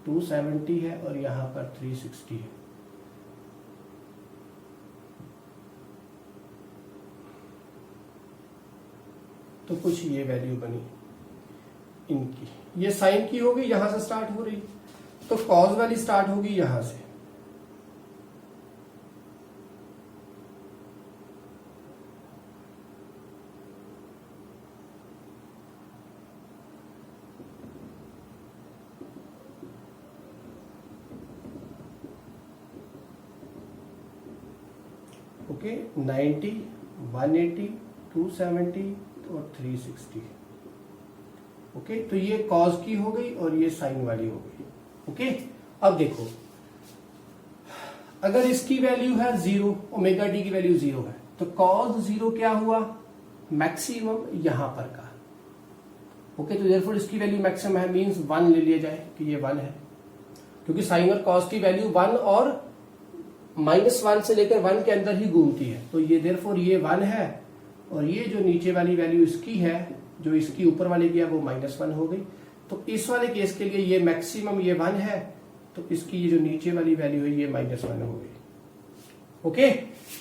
270 है और यहां पर 360 है। तो कुछ ये वैल्यू बनी इनकी, ये साइन की होगी, यहां से स्टार्ट हो रही, तो कॉस वाली स्टार्ट होगी यहां से। ओके, 90, 180, 270 और 360। ओके, तो ये कॉस की हो गई और ये साइन वाली हो गई। ओके, अब देखो, अगर इसकी वैल्यू है 0, ओमेगा टी की वैल्यू 0 है, तो कॉस 0 क्या हुआ, मैक्सिमम यहां पर का। ओके, तो देयरफॉर इसकी वैल्यू मैक्सिमम है, मींस 1 ले लिया जाए कि ये 1 है, क्योंकि साइन और कॉस की वैल्यू 1 और -1 से लेकर 1 के अंदर ही घूमती है। तो ये देयरफॉर ये 1 है और ये जो नीचे वाली वैल्यू इसकी है, जो इसकी ऊपर वाली की है, वो -1 हो गई। तो इस वाले केस के लिए ये मैक्सिमम ये 1 है, तो इसकी ये जो नीचे वाली वैल्यू है ये -1 हो गई। ओके,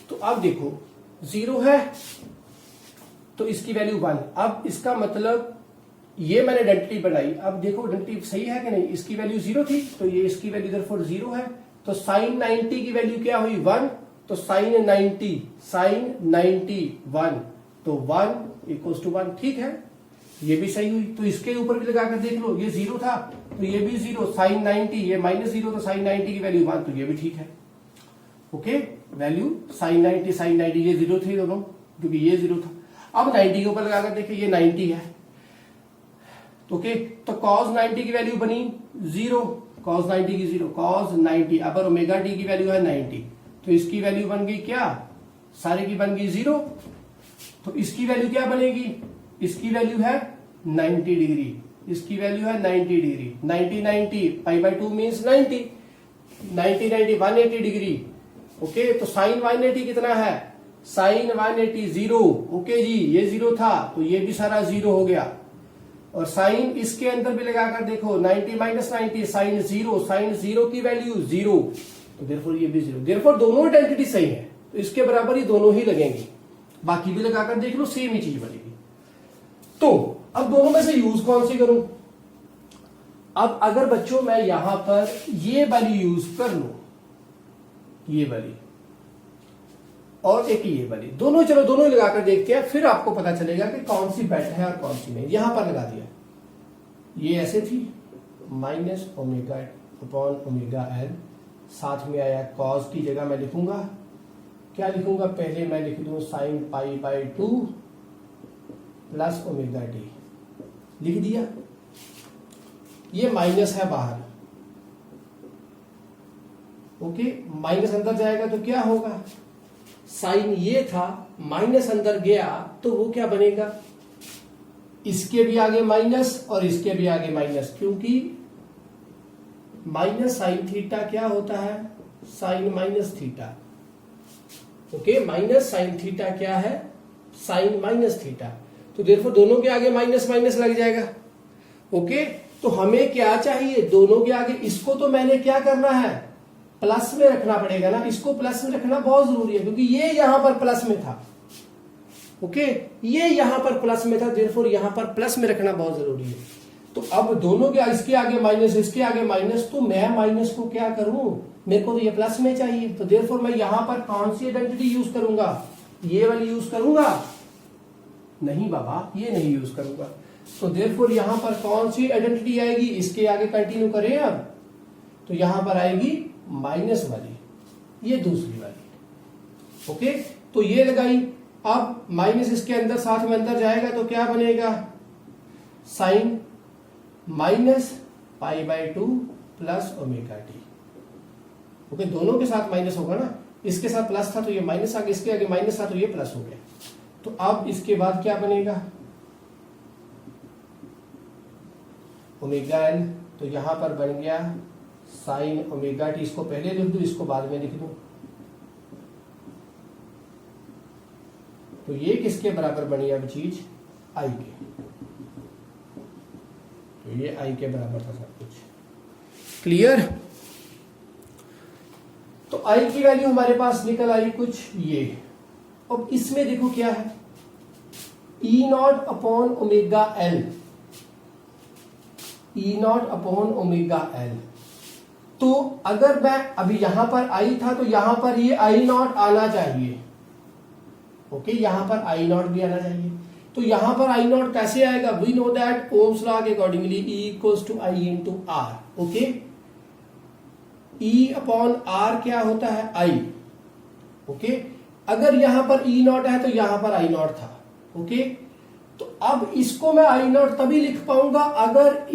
तो अब देखो 0 है तो इसकी वैल्यू 1। अब इसका मतलब ये मैंने आइडेंटिटी बनाई, अब देखो आइडेंटिटी सही है कि नहीं। इसकी वैल्यू 0 थी, तो ये इसकी वैल्यू देयरफॉर 0 है। तो साइन 90 की वैल्यू क्या हुई, 1, तो साइन 90 1, तो 1 इक्वल्स टू 1। ठीक है, ये भी सही हुई। तो इसके ऊपर भी लगाकर देख लो, ये 0 था तो ये भी 0, साइन 90, ये -0 तो साइन 90 की वैल्यू 1, तो ये भी ठीक है। ओके, वैल्यू साइन 90 ये 0 थे दोनों, क्योंकि ये 0 था। अब 90 के ऊपर लगाकर देखे, ये 90 है। ओके, तो cos 90 की वैल्यू बनी 0, cos 90 की 0, cos 90। अब ओमेगा टी की वैल्यू है 90, तो इसकी वैल्यू बन गई क्या, सारे की बन गई 0। तो इसकी वैल्यू क्या बनेगी, इसकी वैल्यू है 90 डिग्री, इसकी वैल्यू है 90 डिग्री। 90 π/2 means 90, 180 degree. ओके, तो साइन 180 कितना है, साइन 180 0। ओके जी, ये 0 था तो ये भी सारा 0 हो गया। और साइन इसके अंदर भी लगाकर देखो, 90 - 90 साइन 0, साइन 0 की वैल्यू 0, तो देयरफॉर ये भी 0। देयरफॉर दोनों आइडेंटिटी सही है, तो इसके बराबर ही दोनों ही लगेंगे। बाकी भी लगाकर देख लो, सेम ही चीज बनेगी। तो अब दोनों में से यूज कौन सी करूं। अब अगर बच्चों मैं यहां पर ये वाली यूज कर लूं, ये वाली और एक ये वाली, दोनों, चलो दोनों लगाकर देखते हैं, फिर आपको पता चलेगा कि कौन सी बेटर है और कौन सी नहीं। यहां पर लगा दिया, ये ऐसे थी -ω/ω/L, साथ में आया कॉस की जगह मैं लिखूंगा, क्या लिखूंगा, पहले मैं लिख दूं साइन π/2 प्लस ओमेगा टी, लिख दिया। ये माइनस है बाहर, ओके, माइनस अंदर जाएगा तो क्या होगा, साइन ये था, माइनस अंदर गया तो वो क्या बनेगा, इसके भी आगे माइनस और इसके भी आगे माइनस, क्योंकि माइनस साइन थीटा क्या होता है, sine minus theta. Okay, minus sine theta क्या है, साइन माइनस थीटा। तो देयरफॉर दोनों के आगे माइनस माइनस लग जाएगा। ओके, तो हमें क्या चाहिए, दोनों के आगे, इसको तो मैंने क्या करना है, प्लस में रखना पड़ेगा ना, इसको प्लस में रखना बहुत जरूरी है, क्योंकि ये यहां पर प्लस में था। ओके, ये यहां पर प्लस में था, देयरफॉर यहां पर प्लस में रखना बहुत जरूरी है। तो अब दोनों के, इसके आगे माइनस, इसके आगे माइनस, तो मैं माइनस को क्या करूं, मेरे को तो ये प्लस में चाहिए, तो देयरफॉर मैं यहां पर कौन सी आइडेंटिटी यूज करूंगा, ये वाली यूज करूंगा? नहीं बाबा, ये नहीं यूज करूंगा। तो देयरफॉर यहां पर कौन सी आइडेंटिटी आएगी, इसके आगे कंटिन्यू करें अब, तो यहां पर आएगी माइनस वाली, ये दूसरी वाली। ओके, तो ये लगाई। अब माइनस इसके अंदर साथ में अंदर जाएगा तो क्या बनेगा, sine minus pi by 2 plus omega T. Okay, दोनों के साथ माइनस होगा ना, इसके साथ प्लस था तो ये माइनस आ गया, इसके आगे माइनस था तो ये प्लस हो गया। तो अब इसके बाद क्या बनेगा, ओमेगा एल, तो यहां पर बन गया साइन ओमेगा टी। इसको पहले लिख दूं, इसको बाद में लिख दूं, तो ये किसके बराबर बनी अब चीज, आई के। तो ये आई के बराबर था सब कुछ। क्लियर? तो आई की वैल्यू हमारे पास निकल आई कुछ ये। अब इसमें देखो क्या है, E naught upon omega L, E naught upon omega L. तो अगर मैं अभी यहां पर आई था तो यहां पर ये आई नॉट आना चाहिए। ओके, यहां पर आई नॉट भी आना चाहिए। तो यहां पर आई नॉट कैसे आएगा, we know that Ohm's law के accordingly E equals to I into R. Okay, E upon R क्या होता है, आई। ओके, अगर यहां पर ई नॉट है तो यहां पर आई नॉट था। ओके, तो अब इसको मैं आई नॉट तभी लिख पाऊंगा अगर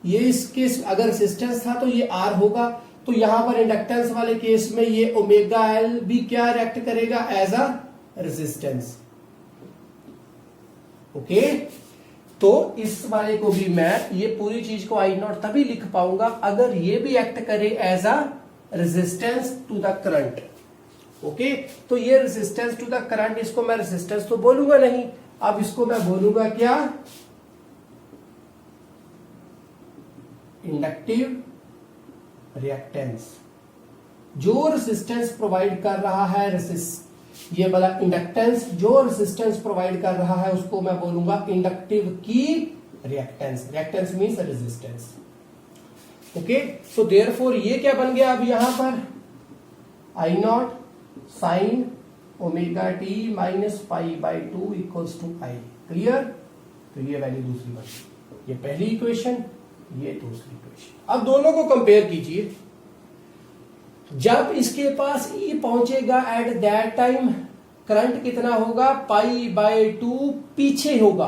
इसके अगर रेजिस्टेंस था तो ये आर होगा। तो यहां पर इंडक्टेंस वाले केस में ये ओमेगा एल भी क्या रिएक्ट करेगा, एज अ रेजिस्टेंस। ओके, तो इस वाले को भी मैं ये पूरी चीज को आई नॉट तभी लिख पाऊंगा अगर ये भी एक्ट करे as a resistance to the current. Okay, तो ये रेजिस्टेंस टू द करंट, इसको मैं रेजिस्टेंस तो बोलूंगा नहीं, अब इसको मैं बोलूंगा क्या, इंडक्टिव रिएक्टेंस। जो रेजिस्टेंस प्रोवाइड कर रहा है, ये वाला इंडक्टेंस जो रेजिस्टेंस प्रोवाइड कर रहा है उसको मैं बोलूंगा इंडक्टिव की reactance. Reactance means resistance. Okay, so therefore ये क्या बन गया अब यहां पर, I naught sine omega T minus pi by 2 equals to I. Clear? तो ये वैल्यू दूसरी बन गई, ये पहली इक्वेशन, ये दूसरी इक्वेशन। अब दोनों को कंपेयर कीजिए। जब इसके पास ई पहुंचेगा एट दैट टाइम करंट कितना होगा, पाई बाय 2 पीछे होगा।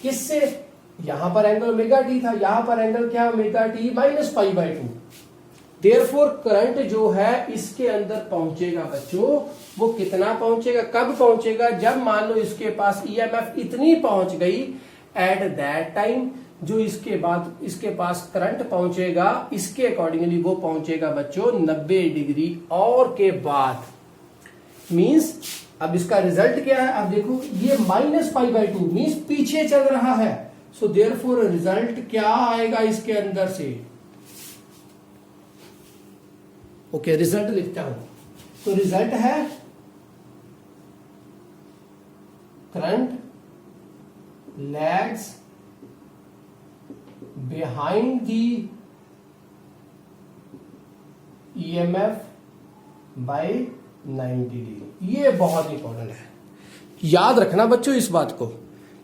किससे, यहां पर एंगल ओमेगा टी था, यहां पर एंगल क्या, omega T minus pi by 2। Therefore current जो है इसके अंदर पहुंचेगा बच्चों, वो कितना पहुंचेगा, कब पहुंचेगा, जब मान लो इसके पास ईएमएफ इतनी पहुंच गई एट दैट टाइम, जो इसके बाद इसके पास करंट पहुंचेगा इसके अकॉर्डिंगली वो पहुंचेगा बच्चों 90 डिग्री और के बाद। मींस अब इसका रिजल्ट क्या है, अब देखो ये माइनस पाई बाई 2 मींस पीछे चल रहा है। सो देयरफॉर रिजल्ट क्या आएगा इसके अंदर से, ओके, रिजल्ट लिखता हूं। तो रिजल्ट है current lags behind the EMF by 90 degree. ये बहुत इंपॉर्टेंट है, याद रखना बच्चों इस बात को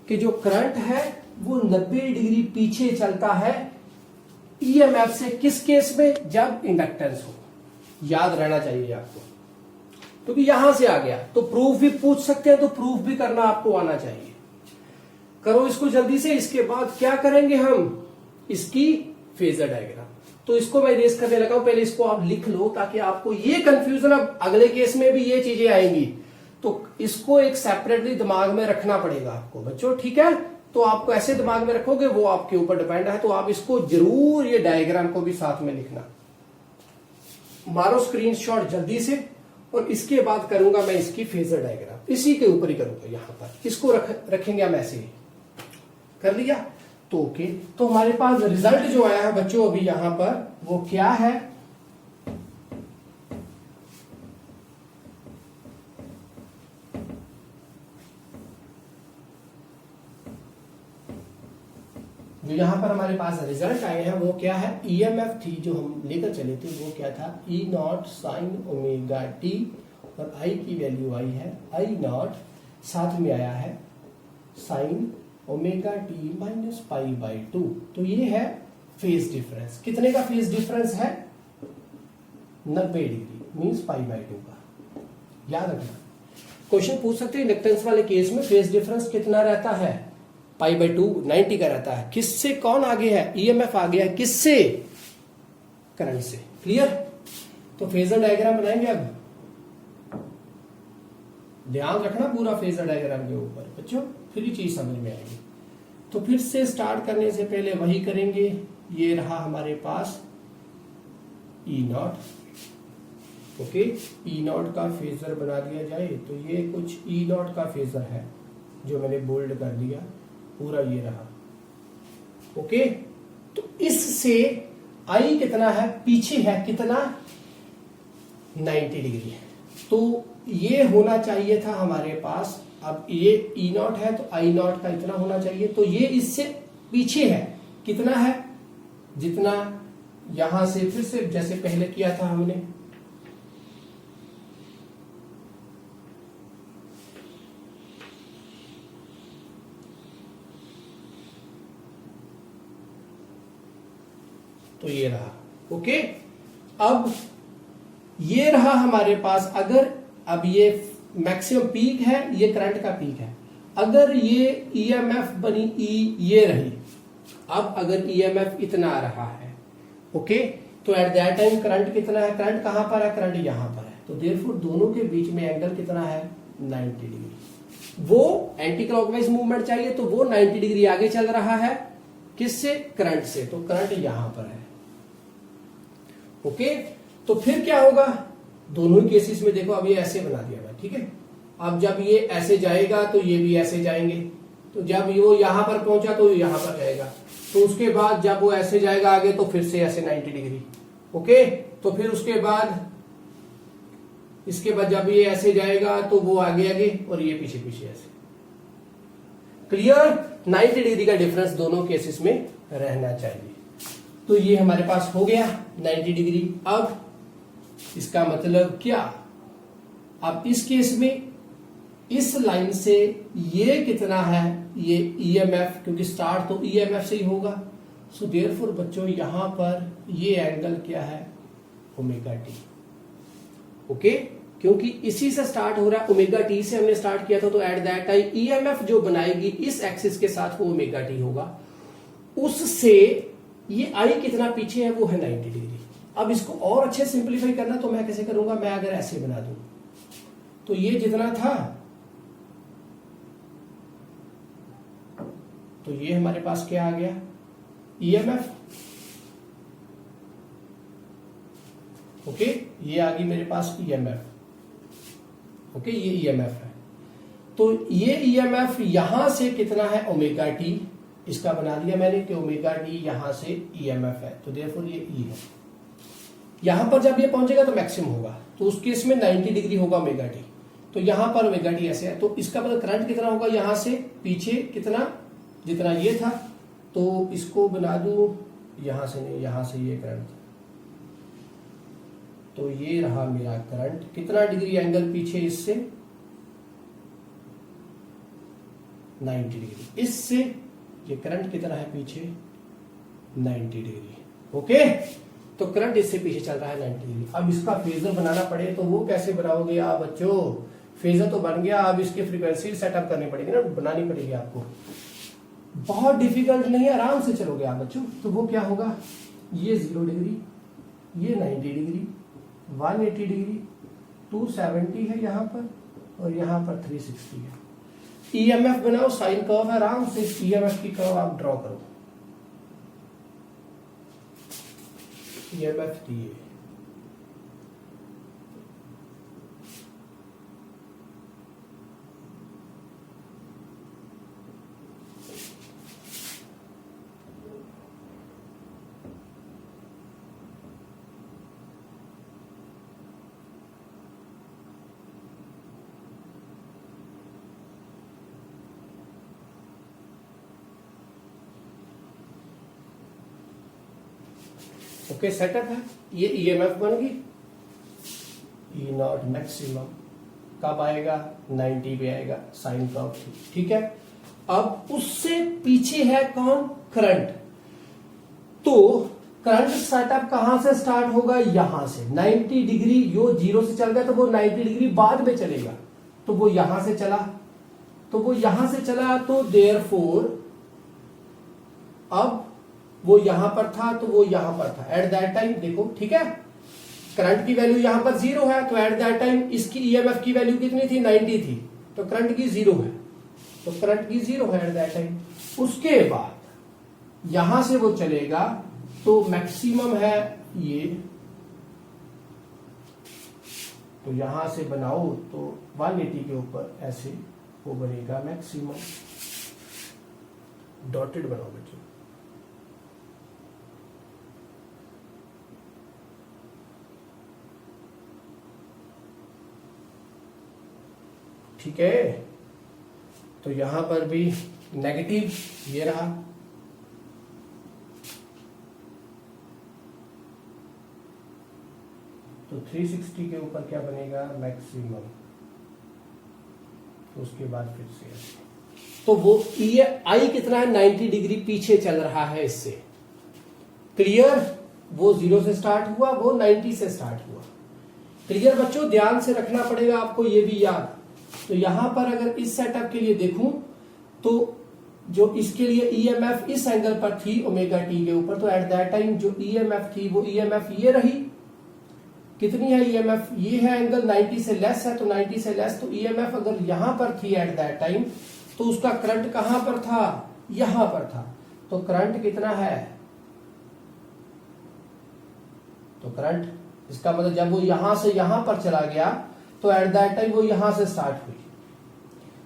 कि जो करंट है वो 90 डिग्री पीछे चलता है ईएमएफ से। किस केस में, जब इंडक्टेंस हो। याद रहना चाहिए आपको, क्योंकि यहां से आ गया तो प्रूफ भी पूछ सकते हैं, तो प्रूफ भी करना आपको आना चाहिए। करो इसको जल्दी से। इसके बाद क्या करेंगे हम, इसकी फेजर डायग्राम। तो इसको मैं इरेज करने लगा हूं, पहले इसको आप लिख लो ताकि आपको ये कंफ्यूजन, अब अगले केस में भी ये चीजें आएंगी तो इसको एक सेपरेटली दिमाग में रखना पड़ेगा आपको बच्चों, ठीक है। तो आपको ऐसे दिमाग में रखोगे, वो आपके ऊपर डिपेंड है। तो आप इसको जरूर ये डायग्राम को भी साथ में लिखना, मारो स्क्रीनशॉट जल्दी से। और इसके बाद करूंगा मैं इसकी फेजर डायग्राम, इसी के ऊपर ही करूंगा। यहां पर इसको रखेंगे हम ऐसे ही। कर लिया तो ओके। तो हमारे पास रिजल्ट जो आया है बच्चों अभी यहां पर, वो क्या है, जो यहाँ पर हमारे पास रिजल्ट आए हैं वो क्या है, ईएमएफ थी जो हम लेकर चले थे वो क्या था, E naught sine omega T, और आई की वैल्यू आई है आई नॉट, साथ में आया है sign omega T minus pi by 2। तो ये है फेज डिफरेंस। कितने का फेज डिफरेंस है, 90 डिग्री, मीन्स पाई बाई 2 का। याद रखना, क्वेश्चन पूछ सकते हैं इंडक्टेंस वाले केस में फेज डिफरेंस कितना रहता है, पाई बाई 2 90 का रहता है। किससे कौन आगे है, ईएमएफ आगे है, किससे, करंट से। क्लियर। तो फेजर डायग्राम बनाएंगे अब, ध्यान रखना पूरा फेजर डायग्राम के ऊपर बच्चों, फिर ही चीज समझ में आएगी। तो फिर से स्टार्ट करने से पहले वही करेंगे। ये रहा हमारे पास ई नॉट, ओके, ई नॉट का फेजर बना दिया जाए तो ये कुछ ई नॉट का फेजर है जो मैंने बोल्ड कर दिया, पूरा ये रहा, ओके। तो इससे आई कितना है, पीछे है कितना, 90 डिग्री है। तो ये होना चाहिए था हमारे पास, अब ये ई नॉट है तो आई नॉट का इतना होना चाहिए, तो ये इससे पीछे है, कितना है, जितना यहां से फिर से जैसे पहले किया था हमने, तो ये रहा, ओके। अब ये रहा हमारे पास, अगर अब ये मैक्सिमम पीक है, ये करंट का पीक है, अगर ये ईएमएफ बनी ई, ये रही, अब अगर ईएमएफ इतना आ रहा है, ओके, तो एट दैट टाइम करंट कितना है, करंट कहां पर है, करंट यहां पर है, तो देयरफॉर दोनों के बीच में एंगल कितना है, 90 डिग्री। वो एंटी क्लॉकवाइज मूवमेंट चाहिए तो वो 90 डिग्री आगे चल रहा है, किससे, करंट से, तो करंट यहां पर है, ओके। तो फिर क्या होगा, दोनों ही केसेस में देखो, अब ये ऐसे बना दिया मैं, ठीक है। अब जब ये ऐसे जाएगा तो ये भी ऐसे जाएंगे, तो जब वो यहां पर पहुंचा तो यहां पर जाएगा, तो उसके बाद जब वो ऐसे जाएगा आगे तो फिर से ऐसे 90 डिग्री, ओके। तो फिर उसके बाद इसके बाद जब ये ऐसे जाएगा तो वो आगे आगे और ये पीछे पीछे ऐसे। क्लियर, 90 डिग्री का डिफरेंस दोनों केसेस में रहना चाहिए। तो ये हमारे पास हो गया 90 डिग्री। अब इसका मतलब क्या, अब इस केस में इस लाइन से ये कितना है, ये ईएमएफ, क्योंकि स्टार्ट तो ईएमएफ से ही होगा, सो देयरफॉर बच्चों यहां पर ये एंगल क्या है, ओमेगा टी, ओके, क्योंकि इसी से स्टार्ट हो रहा है, ओमेगा टी से हमने स्टार्ट किया था, तो एट दैट टाइम ईएमएफ जो बनाएगी इस एक्सिस के साथ वो ओमेगा टी होगा, उससे ये आई कितना पीछे है, वो है 90 डिग्री। अब इसको और अच्छे सिंपलीफाई करना तो मैं कैसे करूंगा, मैं अगर ऐसे बना दूं तो ये जितना था, तो ये हमारे पास क्या आ गया, ईएमएफ, ओके, ये आ गई मेरे पास ईएमएफ, ओके, ये ईएमएफ है। तो ये ईएमएफ यहां से कितना है, ओमेगा टी, इसका बना दिया मैंने कि ओमेगा टी यहां से ईएमएफ है, तो देयरफॉर ये ई है। यहां पर जब ये पहुंचेगा तो मैक्सिमम होगा, तो उस केस में 90 डिग्री होगा ओमेगा टी, तो यहां पर ओमेगा टी ऐसे है, तो इसका मतलब करंट कितना होगा, यहां से पीछे कितना, जितना ये था, तो इसको बना दूं, यहां से नहीं, यहां से ये करंट, तो ये रहा मेरा करंट, कितना डिग्री एंगल पीछे इससे, 90 डिग्री, इससे ये करंट कितना है पीछे, 90 डिग्री, ओके। तो करंट इससे पीछे चल रहा है 90 डिग्री। अब इसका फेजर बनाना पड़े तो वो कैसे बनाओगे आप बच्चों, फेजर तो बन गया, अब इसकी फ्रीक्वेंसी सेटअप करनी पड़ेगी ना, बनानी पड़ेगी आपको, बहुत डिफिकल्ट नहीं है, आराम से चलोगे आप बच्चों। तो वो क्या होगा, ये 0 डिग्री, ये 90 डिग्री, 180 डिग्री, 270 है यहाँ पर, और यहाँ पर 360 है। ईएमएफ बनाओ, साइन कर्व है, आराम से ईएमएफ की कर्व आप ड्रॉ करो, ईएमएफ दिए, ओके, सेटअप है, ये ईएमएफ बन गई, ई नॉट मैक्सिमम कब आएगा, 90 पे आएगा, साइन कर्व, ठीक है। अब उससे पीछे है कौन, करंट। तो करंट सेटअप कहां से स्टार्ट होगा, यहां से 90 डिग्री, जो 0 से चल गया तो वो 90 डिग्री बाद में चलेगा, तो वो यहां से चला, तो देयरफॉर अब वो यहां पर था तो वो यहां पर था एट दैट टाइम, देखो ठीक है, करंट की वैल्यू यहां पर 0 है, तो एट दैट टाइम इसकी ईएमएफ की वैल्यू कितनी थी, 90 थी, तो करंट की 0 है, तो करंट की 0 है एट दैट टाइम। उसके बाद यहां से वो चलेगा तो मैक्सिमम है ये, तो यहां से बनाओ तो 180 के ऊपर ऐसे वो बनेगा मैक्सिमम, डॉटेड बनाओ बच्चों, ठीक है। तो यहां पर भी नेगेटिव ये रहा, तो 360 के ऊपर क्या बनेगा, मैक्सिमम, तो उसके बाद फिर से तो वो ये आई कितना है, 90 डिग्री पीछे चल रहा है इससे, क्लियर। वो 0 से स्टार्ट हुआ, वो 90 से स्टार्ट हुआ, क्लियर बच्चों, ध्यान से रखना पड़ेगा आपको ये भी याद। तो यहां पर अगर इस सेटअप के लिए देखूं तो जो इसके लिए ईएमएफ इस एंगल पर थी ओमेगा टी के ऊपर, तो एट दैट टाइम जो ईएमएफ थी वो ईएमएफ ये रही, कितनी है ईएमएफ, ये है एंगल 90 से लेस है, तो 90 से लेस, तो ईएमएफ अगर यहां पर थी एट दैट टाइम, तो उसका करंट कहां पर था, यहां पर था, तो करंट कितना है, तो करंट इसका मतलब जब वो यहां से यहां पर चला गया तो एट दैट टाइम वो यहां से स्टार्ट हुई,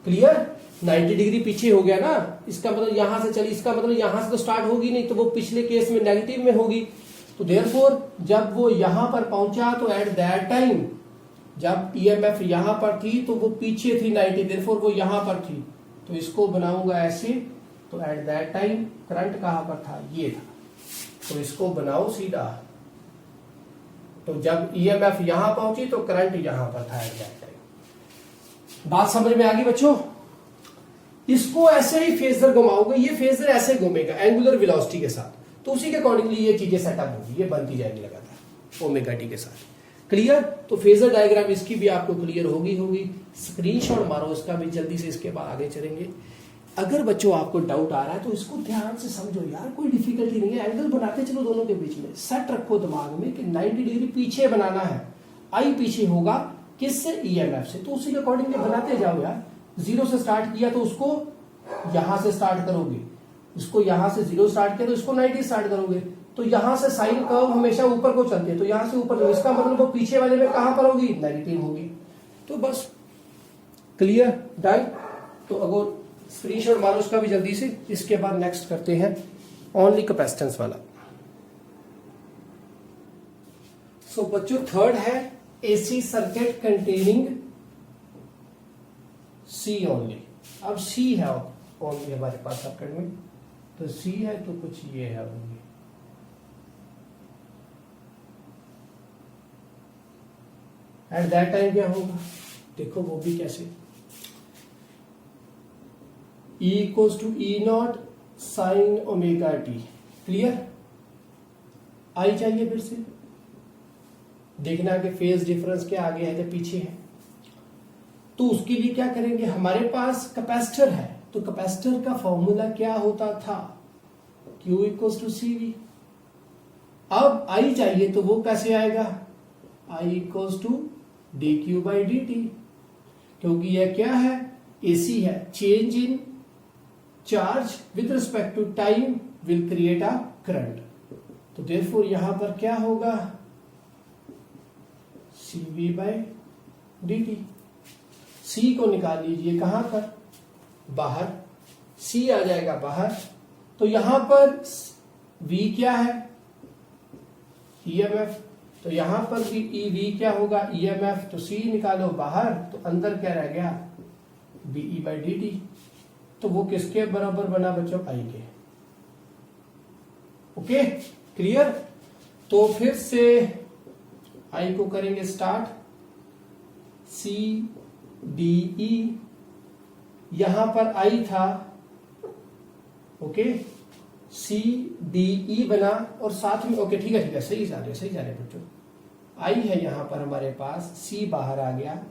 क्लियर। 90 डिग्री पीछे हो गया ना, इसका मतलब यहां से चली, इसका मतलब यहां से तो स्टार्ट होगी नहीं, तो वो पिछले केस में नेगेटिव में होगी, तो देयरफॉर जब वो यहां पर पहुंचा तो एट दैट टाइम जब ईएमएफ यहां पर थी तो वो पीछे थी 90, देयरफॉर वो यहां पर थी, तो इसको बनाऊंगा ऐसे, तो एट दैट टाइम करंट कहां पर था, ये था, तो इसको बनाओ सीधा, तो जब ईएमएफ यहां पहुंची तो करंट यहां पर था एट दैट टाइम। बात समझ में आ गई बच्चों। इसको ऐसे ही फेजर घुमाओगे, ये फेजर ऐसे घूमेगा एंगुलर वेलोसिटी के साथ, तो उसी के अकॉर्डिंगली ये चीजें सेटअप होगी, ये बनती जाएगी लगातार ओमेगा टी के साथ, क्लियर। तो फेजर डायग्राम इसकी भी आपको क्लियर होगी, स्क्रीनशॉट मारो इसका भी जल्दी से, इसके बाद आगे चलेंगे। अगर बच्चों आपको डाउट आ रहा है तो इसको ध्यान से समझो यार, कोई डिफिकल्टी नहीं है, एंगल बनाते चलो दोनों के बीच में, सेट रखो दिमाग में कि 90 डिग्री पीछे बनाना है, आई पीछे होगा किससे, ईएमएफ से, तो उसी के अकॉर्डिंगली बनाते जाओ यार। 0 से स्टार्ट किया तो उसको यहां से स्टार्ट करोगे, इसको यहां से 0 स्टार्ट किया तो इसको 90 स्टार्ट करोगे, तो यहां से साइन कर्व हमेशा ऊपर को चलती है, तो यहां से ऊपर, इसका मतलब वो पीछे वाले में कहां पर होगी, नेगेटिव होगी, तो बस क्लियर डन। तो अगर स्क्रीनशॉट मारो उसका भी जल्दी से, इसके बाद नेक्स्ट करते हैं ओनली कैपेसिटेंस वाला। सो बच्चों थर्ड है एसी सर्किट कंटेनिंग सी ओनली। अब सी है ओनली हमारे पास सर्किट में, तो सी है तो कुछ ये है ओनली, एट दैट टाइम क्या होगा, देखो वो भी कैसे, E equals to E naught sine omega T, clear. I चाहिए फिर से देखना कि फेज डिफरेंस क्या आगे है या पीछे है, तो उसके लिए क्या करेंगे, हमारे पास कैपेसिटर है, तो कैपेसिटर का फॉर्मूला क्या होता था, Q equals to C V. अब आई चाहिए तो वो कैसे आएगा, I equals to D Q by D T, क्योंकि यह क्या है, एसी है, change in charge with respect to time will create a current, तो देयरफॉर यहां पर क्या होगा, C V by D T. C को निकाल लीजिए कहां पर, बाहर, सी आ जाएगा बाहर, तो यहां पर वी क्या है, ईएमएफ, तो यहां पर भी ई वी क्या होगा, ईएमएफ, तो सी निकालो बाहर, तो अंदर क्या रह गया, बीई बाई डी टी, तो वो किसके बराबर बना बच्चों, आई के, ओके क्लियर। तो फिर से आई को करेंगे स्टार्ट, सी डी ई, यहां पर आई था, ओके, सी डी ई बना और साथ में, ओके ठीक है सही जा रहे हैं बच्चों। आई है यहां पर हमारे पास, सी बाहर आ गया,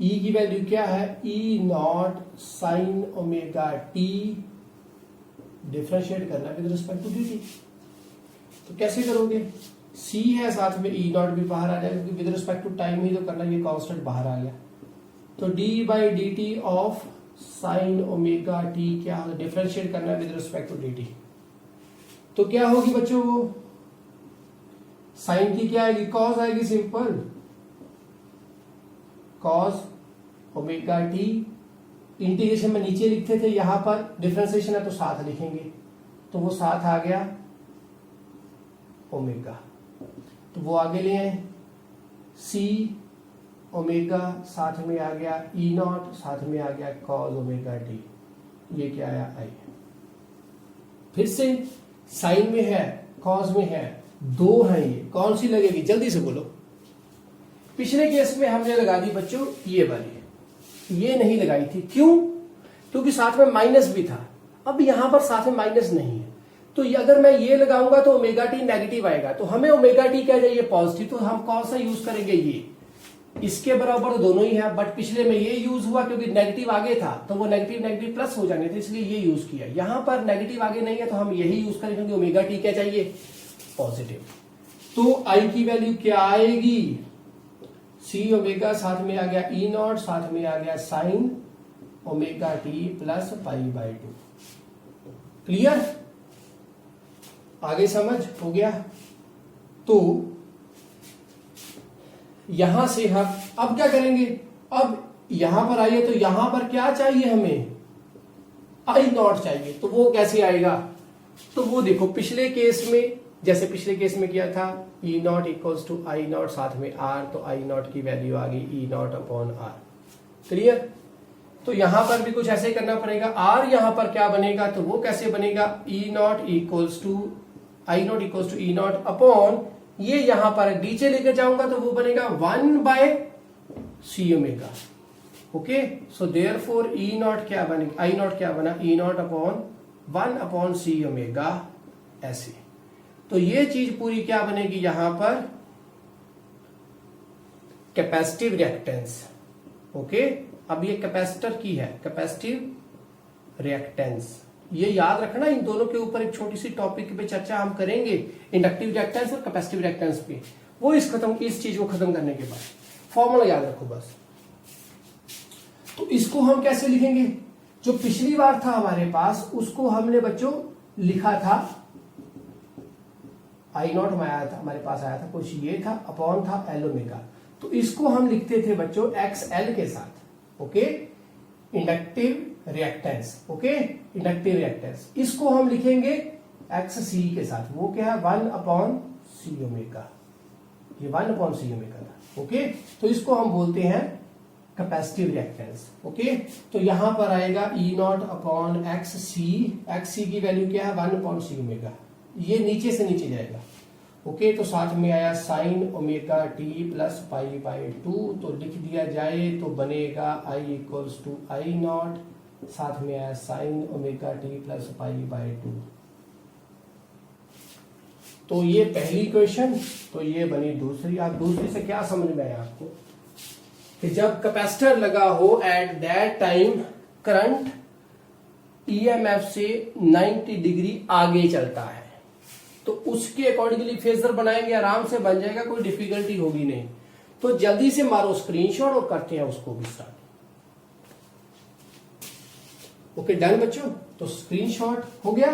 ई की वैल्यू क्या है, E naught sine omega T, differentiate करना with respect to D T. तो कैसे करोगे, सी है साथ में ई नॉट भी बाहर आ जाएगा क्योंकि विद रिस्पेक्ट टू टाइम ही तो करना, ये कांस्टेंट बाहर आ गया। तो D by D T of sine omega T क्या होगा, डिफरेंशिएट करना with respect to D T. तो क्या होगी बच्चों, वो साइन की क्या आएगी, कॉस आएगी, simple cos omega T. Integration में नीचे लिखते थे, यहां पर डिफरेंशिएशन है तो साथ लिखेंगे, तो वो साथ आ गया ओमेगा, तो वो आगे ले आए, सी ओमेगा साथ में आ गया ई नॉट, साथ में आ गया कॉस ओमेगा टी, ये क्या आया आई। फिर से साइन में है, कॉस में है, दो है, ये कौन सी लगेगी जल्दी से बोलो। पिछले केस में हमने लगा दी बच्चों ये वाली, ये नहीं लगाई थी, क्यों, क्योंकि साथ में माइनस भी था। अब यहां पर साथ में माइनस नहीं है, तो अगर मैं ये लगाऊंगा तो ओमेगा टी नेगेटिव आएगा, तो हमें ओमेगा टी क्या चाहिए, पॉजिटिव, तो हम कौन सा यूज करेंगे, ये इसके बराबर दोनों ही है, बट पिछले में ये यूज हुआ क्योंकि नेगेटिव आगे था, तो वो नेगेटिव नेगेटिव प्लस हो जाएंगे, तो इसलिए ये यूज किया। यहां पर नेगेटिव आगे नहीं है तो हम यही यूज करेंगे क्योंकि ओमेगा टी क्या चाहिए, पॉजिटिव। तो आई की वैल्यू क्या आएगी, सी ओमेगा साथ में आ गया ई नॉट, साथ में आ गया sign omega T plus pi by 2। Clear, आगे समझ हो गया। तो यहां से हम अब क्या करेंगे, अब यहां पर आइए, तो यहां पर क्या चाहिए हमें, आई नॉट चाहिए, तो वो कैसे आएगा, तो वो देखो पिछले केस में, जैसे पिछले केस में किया था, E naught equals to I naught साथ में आर, तो आई नॉट की वैल्यू आ गई ई नॉट अपॉन आर। क्लियर, तो यहां पर भी कुछ ऐसे करना पड़ेगा। आर यहां पर क्या बनेगा, तो वो कैसे बनेगा, E naught equals to I naught equals to E naught upon, ये यहां पर नीचे लेकर जाऊंगा तो वो बनेगा 1 by C omega. Okay, so therefore E naught क्या बनेगा, आई नॉट क्या बना, E naught upon 1 upon C omega, ऐसे। तो ये चीज पूरी क्या बनेगी यहां पर, कैपेसिटिव रिएक्टेंस। ओके, अब ये कैपेसिटर की है, कैपेसिटिव रिएक्टेंस, ये याद रखना। इन दोनों के ऊपर एक छोटी सी टॉपिक पे चर्चा हम करेंगे, इंडक्टिव रिएक्टेंस और कैपेसिटिव रिएक्टेंस पे। वो इस चीज को खत्म करने के बाद फॉर्मूला याद रखो बस। तो इसको हम कैसे लिखेंगे, जो पिछली बार था हमारे पास उसको हमने बच्चों लिखा था, आई नॉट हमारे पास आया था, कुछ ये था, अपॉन था एल ओमेगा, तो इसको हम लिखते थे बच्चों एक्स एल के साथ। Okay, inductive reactance, okay, inductive reactance, इसको हम लिखेंगे एक्स सी के साथ, वो क्या है 1 अपॉन सी ओमेगा, ये 1 अपॉन सी ओमेगा था। ओके, तो इसको हम बोलते हैं कैपेसिटिव रिएक्टेंस। ओके, तो यहां पर आएगा ई नॉट अपॉन एक्स सी की वैल्यू क्या है 1 अपॉन सी ओमेगा, ये नीचे से नीचे जाएगा। ओके, तो साथ में आया sign omega T plus pi by 2, तो लिख दिया जाए तो बनेगा I equals to I naught, साथ में आया sign omega T plus pi by 2। तो ये पहली इक्वेशन, तो ये बनी दूसरी। आप दूसरी से क्या समझ में आया आपको, कि जब कैपेसिटर लगा हो eight that time current EMF से 90 डिग्री आगे चलता है, तो उसके अकॉर्डिंगली फेजर बनाएंगे, आराम से बन जाएगा, कोई डिफिकल्टी होगी नहीं। तो जल्दी से मारो स्क्रीनशॉट और करते हैं उसको भी स्टार्ट। ओके डन बच्चों, तो स्क्रीनशॉट हो गया।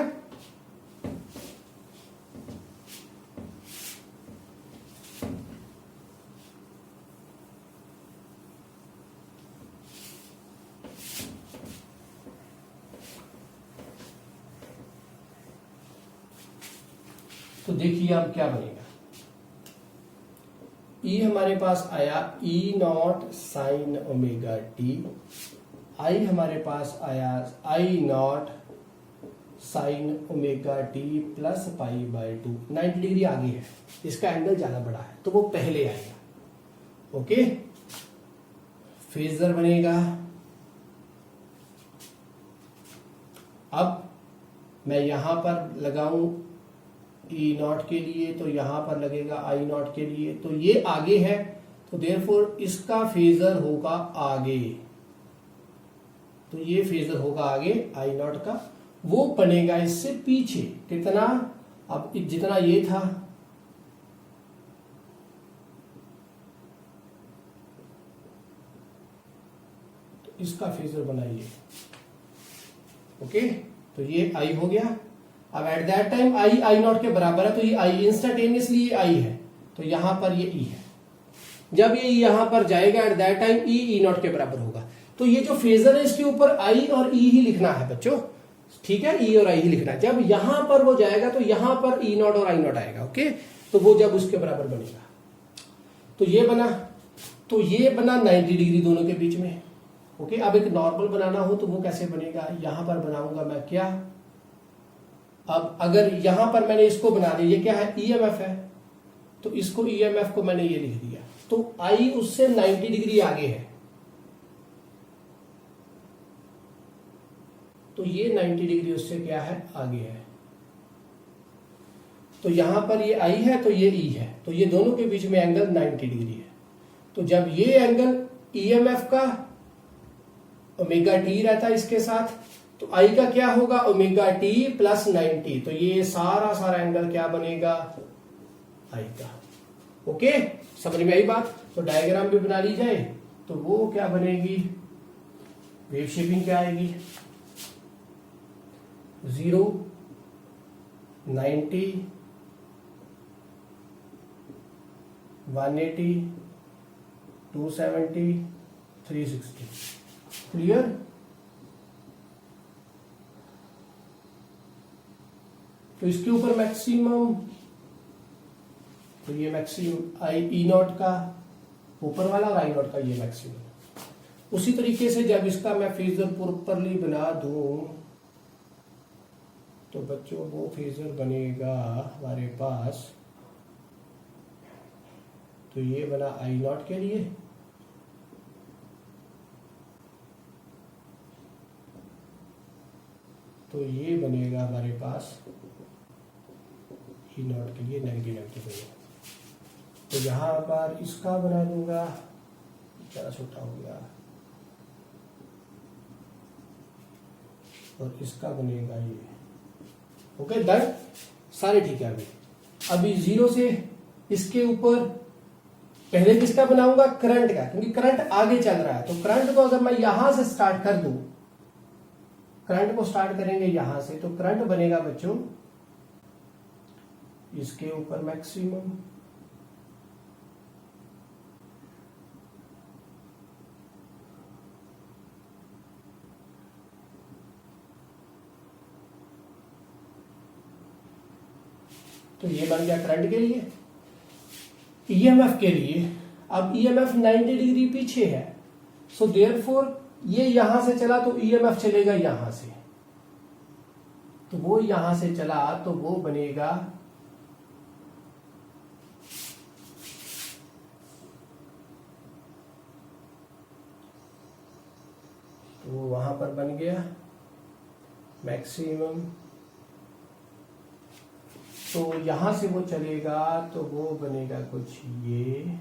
तो देखिए अब क्या बनेगा, ई हमारे पास आया E naught sine omega T, I हमारे पास आया I naught sine omega T plus pi by 2, 90 degree आगे है, इसका एंगल ज्यादा बड़ा है तो वो पहले आएगा। ओके, फेजर बनेगा। अब मैं यहां पर लगाऊं ई नॉट के लिए तो यहां पर लगेगा आई नॉट के लिए, तो ये आगे है तो देयरफॉर इसका फेजर होगा आगे, तो ये फेजर होगा आगे आई नॉट का, वो बनेगा इससे पीछे कितना, अब जितना ये था तो इसका फेजर बनाइए। ओके, तो ये आई हो गया। अब eight that time I not के बराबर है, तो ये आई इंस्टेंटेनियसली ये आई है, तो यहां पर ये ई है। जब ये यहां पर जाएगा eight that time E not के बराबर होगा, तो ये जो फेजर है इसके ऊपर आई और ई ही लिखना है बच्चों, ठीक है, ई और आई ही लिखना है। जब यहां पर वो जाएगा तो यहां पर ई नॉट और आई नॉट आएगा। ओके, तो वो जब उसके बराबर बनेगा तो ये बना, तो ये बना 90 डिग्री दोनों के बीच में। ओके, अब एक नॉर्मल बनाना हो तो वो कैसे बनेगा, यहां पर बनाऊंगा मैं क्या, अब अगर यहां पर मैंने इसको बना दिया, ये क्या है ईएमएफ है, तो इसको ईएमएफ को मैंने ये लिख दिया, तो आई उससे 90 डिग्री आगे है, तो ये 90 डिग्री उससे क्या है आगे है, तो यहां पर ये आई है तो ये ई है, तो ये दोनों के बीच में एंगल 90 डिग्री है। तो जब ये एंगल ईएमएफ का ओमेगा टी रहता है इसके साथ, तो आई का क्या होगा ओमेगा टी प्लस 90, तो ये सारा एंगल क्या बनेगा आई का। ओके, समझ में आई बात। तो डायग्राम भी बना ली जाए तो वो क्या बनेगी, वेव शेपिंग क्या आएगी, 0, 90, 180, 270, 360। क्लियर। तो इसके ऊपर मैक्सिमम, तो ये मैक्सिमम आई ई नॉट का ऊपर वाला और आई नॉट का ये मैक्सिमम। उसी तरीके से जब इसका मैं फेजर प्रॉपरली बना दूं तो बच्चों वो फेजर बनेगा हमारे पास, तो ये बना आई नॉट के लिए, तो ये बनेगा हमारे पास ई नॉट के लिए नेगेटिव बनेगा। तो यहां पर इसका बना दूंगा, ज़्यादा छोटा हो गया, और इसका बनेगा ये। ओके डन, सारे ठीक है। अभी 0 से इसके ऊपर पहले किसका बनाऊंगा करंट का, क्योंकि करंट आगे चल रहा है, तो करंट को अगर मैं यहां से स्टार्ट कर दूं, करंट को स्टार्ट करेंगे यहां से, तो करंट बनेगा बच्चों इसके ऊपर मैक्सिमम, तो ये बन गया करंट के लिए। ईएमएफ के लिए, अब ईएमएफ 90 डिग्री पीछे है, सो देयरफॉर ये यहां से चला तो ईएमएफ चलेगा यहां से, तो वो यहां से चला तो वो बनेगा, तो वो वहां पर बन गया मैक्सिमम, तो यहां से वो चलेगा तो वो बनेगा कुछ ये,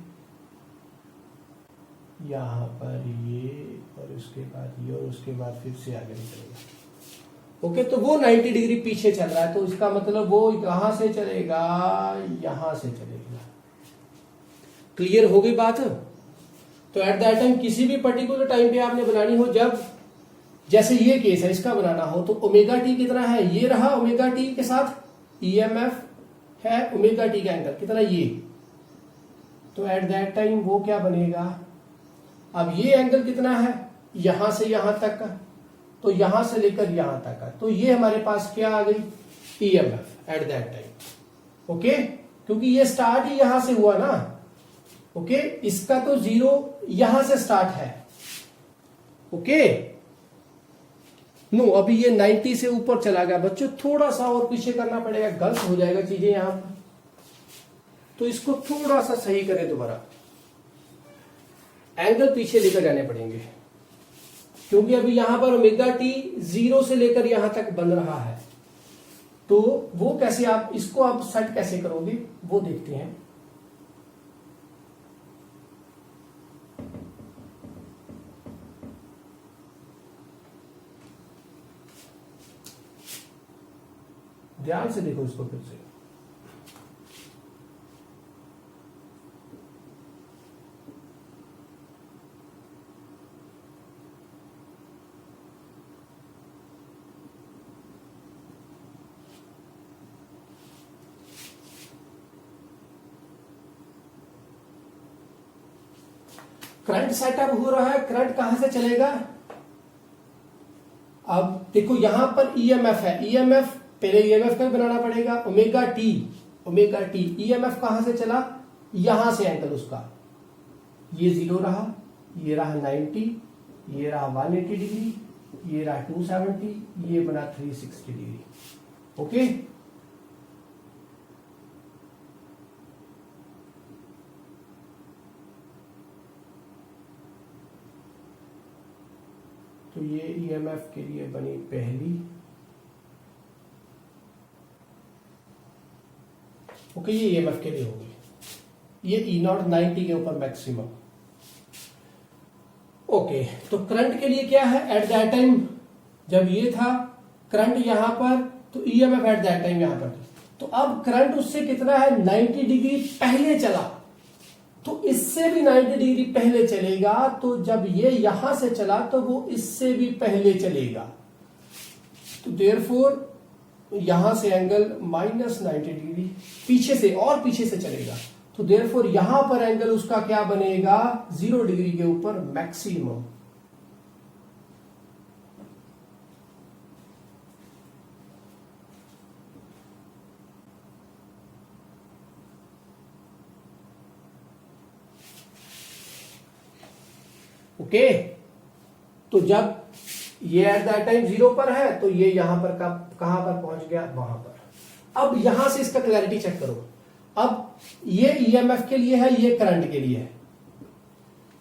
यहां पर ये, और उसके बाद ये, और उसके बाद फिर से आगे निकलेगा। ओके, तो वो 90 डिग्री पीछे चल रहा है, तो इसका मतलब वो कहां से चलेगा, यहां से चलेगा। क्लियर हो गई बात। तो एट दैट टाइम किसी भी पर्टिकुलर टाइम पे आपने बनानी हो, जब जैसे ये केस है इसका बनाना हो, तो ओमेगा टी कितना है, ये रहा ओमेगा टी के साथ ईएमएफ है ओमेगा टी का एंगल कितना ये, तो एट दैट टाइम वो क्या बनेगा, अब ये एंगल कितना है यहां से यहां तक का, तो यहां से लेकर यहां तक का, तो ये हमारे पास क्या आ गई EMF eight that time. Okay, क्योंकि ये स्टार्ट ही यहां से हुआ ना। ओके, इसका तो 0 यहां से स्टार्ट है। ओके, नो, अभी ये 90 से ऊपर चला गया बच्चों, थोड़ा सा और पीछे करना पड़ेगा, गलत हो जाएगा चीजें यहां पर, तो इसको थोड़ा सा सही करें दोबारा, एंगल पीछे लेकर जाने पड़ेंगे, क्योंकि अभी यहां पर ओमेगा टी 0 से लेकर यहां तक बन रहा है, तो वो कैसे आप इसको आप सेट कैसे करोगे वो देखते हैं। ध्यान से देखो इसको फिर से, करंट सेटअप हो रहा है, करंट कहां से चलेगा। अब देखो यहां पर ईएमएफ है, ईएमएफ पहले ईएमएफ का भी बनाना पड़ेगा, ओमेगा टी ईएमएफ कहां से चला, यहां से एंगल उसका, ये 0 रहा, ये रहा 90, ये रहा 180 डिग्री, ये रहा 270, ये बना 360 डिग्री। ओके, तो ये ईएमएफ के लिए बनी पहली, ओके, ये ईएमएफ के लिए होगी, ये E0 90 के ऊपर मैक्सिमम। ओके, तो करंट के लिए क्या है, एट दैट टाइम जब ये था करंट यहां पर, तो ईएमएफ एट दैट टाइम यहां पर, तो अब करंट उससे कितना है 90 डिग्री पहले चला, तो इससे भी 90 डिग्री पहले चलेगा, तो जब ये यहां से चला तो वो इससे भी पहले चलेगा, तो देयरफॉर यहां से एंगल -90 डिग्री पीछे से और पीछे से चलेगा, तो देयरफॉर यहां पर एंगल उसका क्या बनेगा 0 डिग्री के ऊपर मैक्सिमम। ओके, तो जब ये एट दैट टाइम 0 पर है, तो ये यहां पर कहां पर पहुंच गया, वहां पर। अब यहां से इसका क्लैरिटी चेक करो, अब ये ईएमएफ के लिए है, ये करंट के लिए है,